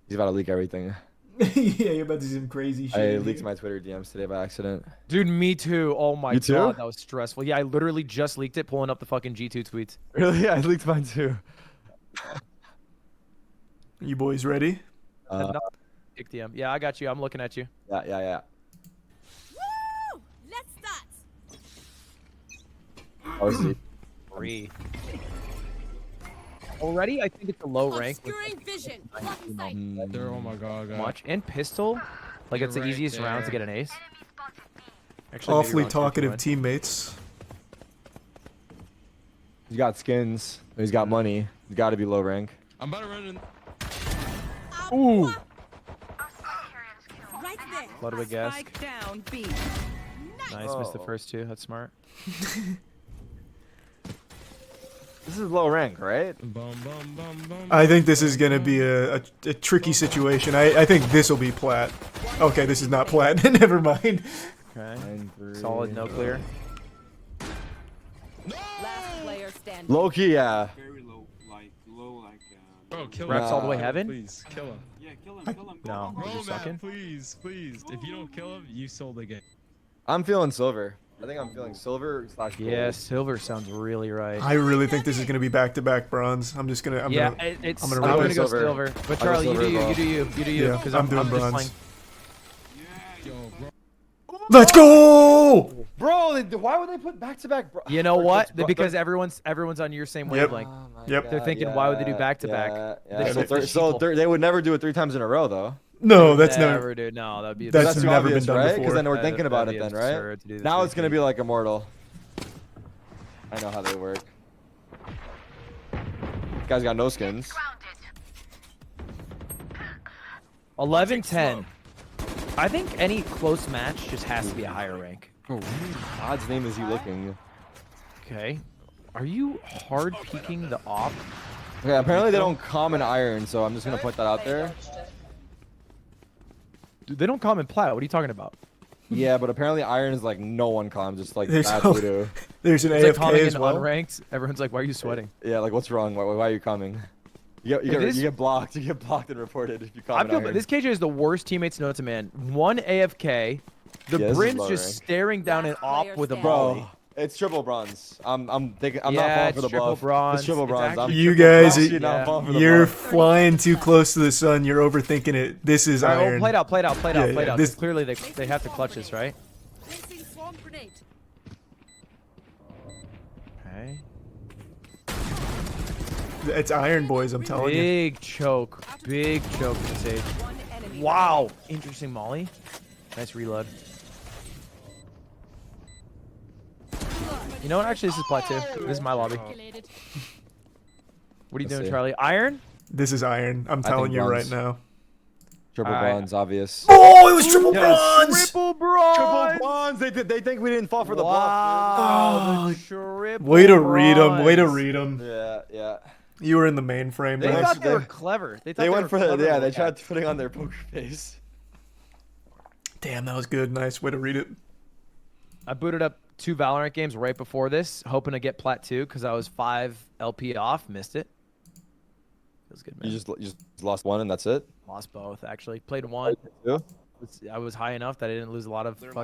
Speaker 16: He's about to leak everything.
Speaker 1: Yeah, you're about to see some crazy shit.
Speaker 16: I leaked my Twitter DMs today by accident.
Speaker 15: Dude, me too. Oh my
Speaker 16: You too?
Speaker 15: god, that was stressful. Yeah, I literally just leaked it, pulling up the fucking G2 tweets.
Speaker 16: Really? I leaked mine too.
Speaker 1: You boys ready?
Speaker 15: Kick DM. Yeah, I got you. I'm looking at you.
Speaker 16: Yeah.
Speaker 14: Woo! Let's start.
Speaker 16: RC.
Speaker 15: 3. Already, I think it's a low rank.
Speaker 14: Obscuring vision.
Speaker 11: Oh my god.
Speaker 15: Much and pistol, like it's the
Speaker 11: right
Speaker 15: easiest round to
Speaker 11: there.
Speaker 15: get an ace. Actually, maybe
Speaker 1: Awfully
Speaker 15: wrong,
Speaker 1: talkative
Speaker 15: 51.
Speaker 1: teammates.
Speaker 16: He's got skins. He's got money. He's got to be low rank.
Speaker 11: I'm about to run in.
Speaker 15: Ooh.
Speaker 14: Right there.
Speaker 15: Ludwig gas.
Speaker 14: Spike down B.
Speaker 15: Nice, missed the first two. That's smart.
Speaker 16: This is low rank, right?
Speaker 1: I think this is gonna be a tricky situation. I think this will be plat. Okay, this is not plat. Never mind.
Speaker 15: Okay. Solid, no clear.
Speaker 14: Last player standing.
Speaker 16: Low key, yeah.
Speaker 17: Very low, like.
Speaker 11: Bro, kill
Speaker 15: Rex
Speaker 11: him.
Speaker 15: all the way heaven?
Speaker 11: Please, kill him.
Speaker 17: Yeah, kill him.
Speaker 15: No,
Speaker 11: Bro,
Speaker 15: you're
Speaker 11: man,
Speaker 15: sucking.
Speaker 11: please. If you don't kill him, you sold the game.
Speaker 16: I'm feeling silver. I think I'm feeling silver / gold.
Speaker 15: Yeah, silver sounds really right.
Speaker 1: I really think this is gonna be back-to-back bronze. I'm just gonna. I'm gonna
Speaker 15: I'm
Speaker 1: rip
Speaker 15: gonna
Speaker 1: it.
Speaker 15: go silver. But Charlie, you do you.
Speaker 1: Yeah,
Speaker 15: Because
Speaker 1: I'm doing
Speaker 15: just
Speaker 1: bronze.
Speaker 15: playing.
Speaker 1: Let's go!
Speaker 16: Bro, why would they put back-to-back?
Speaker 15: You know what? Because everyone's on your same
Speaker 1: Yep.
Speaker 15: wavelength.
Speaker 1: Yep.
Speaker 15: They're thinking, why would they do back-to-back?
Speaker 16: Yeah. So they would never do it 3 times in a row, though.
Speaker 1: No, that's
Speaker 15: never, dude. No, that'd be.
Speaker 1: That's
Speaker 16: too
Speaker 1: never
Speaker 16: obvious,
Speaker 1: been done
Speaker 16: right?
Speaker 1: before.
Speaker 16: Because then we're thinking about
Speaker 15: that'd
Speaker 16: it,
Speaker 15: be
Speaker 16: then, right?
Speaker 15: absurd to do this
Speaker 16: Now
Speaker 15: with
Speaker 16: it's gonna be like Immortal. I know how they work. This guy's got no skins.
Speaker 15: 11-10. I think any close match just has to be a higher rank.
Speaker 16: Oh, God's name is he looking?
Speaker 15: Okay. Are you hard peeking the op?
Speaker 16: Okay, apparently they don't common iron, so I'm just gonna put that out there.
Speaker 15: Dude, they don't common plat. What are you talking about?
Speaker 16: Yeah, but apparently iron is like no one comms, just like
Speaker 1: There's
Speaker 16: bad
Speaker 1: no-
Speaker 16: voodoo.
Speaker 1: There's an
Speaker 15: It's like
Speaker 1: AFK
Speaker 15: calling
Speaker 1: as
Speaker 15: in
Speaker 1: well.
Speaker 15: unranked. Everyone's like, why are you sweating?
Speaker 16: Yeah, like what's wrong? Why are you coming? You get blocked. You get blocked and reported if you
Speaker 15: I
Speaker 16: comment
Speaker 15: feel
Speaker 16: iron.
Speaker 15: this KJ is the worst teammates known to man. One AFK. The
Speaker 16: Yeah, this is
Speaker 15: Brim's
Speaker 16: low
Speaker 15: just
Speaker 16: rank.
Speaker 15: staring down an op with a volley.
Speaker 16: Bro, it's triple bronze. I'm thinking I'm
Speaker 15: Yeah,
Speaker 16: not falling
Speaker 15: it's
Speaker 16: for the
Speaker 15: triple
Speaker 16: bluff.
Speaker 15: bronze.
Speaker 16: It's triple
Speaker 15: It's
Speaker 16: bronze.
Speaker 15: actually
Speaker 16: I'm
Speaker 1: You
Speaker 16: triple
Speaker 1: guys,
Speaker 16: bronze. Not falling for the
Speaker 1: you're
Speaker 16: bluff.
Speaker 1: flying too close to the sun. You're overthinking it. This is
Speaker 15: All right, well,
Speaker 1: iron.
Speaker 15: played out.
Speaker 1: Yeah,
Speaker 15: This, clearly, they have to clutch this, right?
Speaker 14: Placing swarm grenade.
Speaker 15: Okay.
Speaker 1: It's iron, boys. I'm telling you.
Speaker 15: Big choke to the stage. Wow, interesting molly. Nice reload. You know what? Actually, this is plat 2. This is my lobby. What are you
Speaker 16: Let's
Speaker 15: doing,
Speaker 16: see.
Speaker 15: Charlie? Iron?
Speaker 1: This is iron. I'm
Speaker 16: I
Speaker 1: telling
Speaker 16: think
Speaker 1: you right
Speaker 16: bronze.
Speaker 1: now.
Speaker 16: Triple
Speaker 15: All right.
Speaker 16: bronze, obvious.
Speaker 1: Oh, it was triple bronze!
Speaker 15: Triple bronze!
Speaker 16: Triple bronze. They think we didn't fall for the bluff.
Speaker 15: Wow,
Speaker 1: Oh,
Speaker 15: the triple
Speaker 1: Way to read them. Way to
Speaker 15: bronze.
Speaker 1: read them.
Speaker 16: Dude. Yeah.
Speaker 1: You were in the mainframe.
Speaker 15: They
Speaker 1: bro.
Speaker 15: thought they were clever.
Speaker 16: They went
Speaker 15: were
Speaker 16: for the,
Speaker 15: clever
Speaker 16: yeah,
Speaker 15: with
Speaker 16: they
Speaker 15: that.
Speaker 16: tried putting on their poker face.
Speaker 1: Damn, that was good. Nice way to read it.
Speaker 15: I booted up 2 Valorant games right before this, hoping to get Plat 2 because I was 5 LP off. Missed it. Feels good, man.
Speaker 16: You just lost one and that's it?
Speaker 15: Lost both, actually. Played one.
Speaker 16: Two?
Speaker 15: I was high enough that I didn't lose a lot of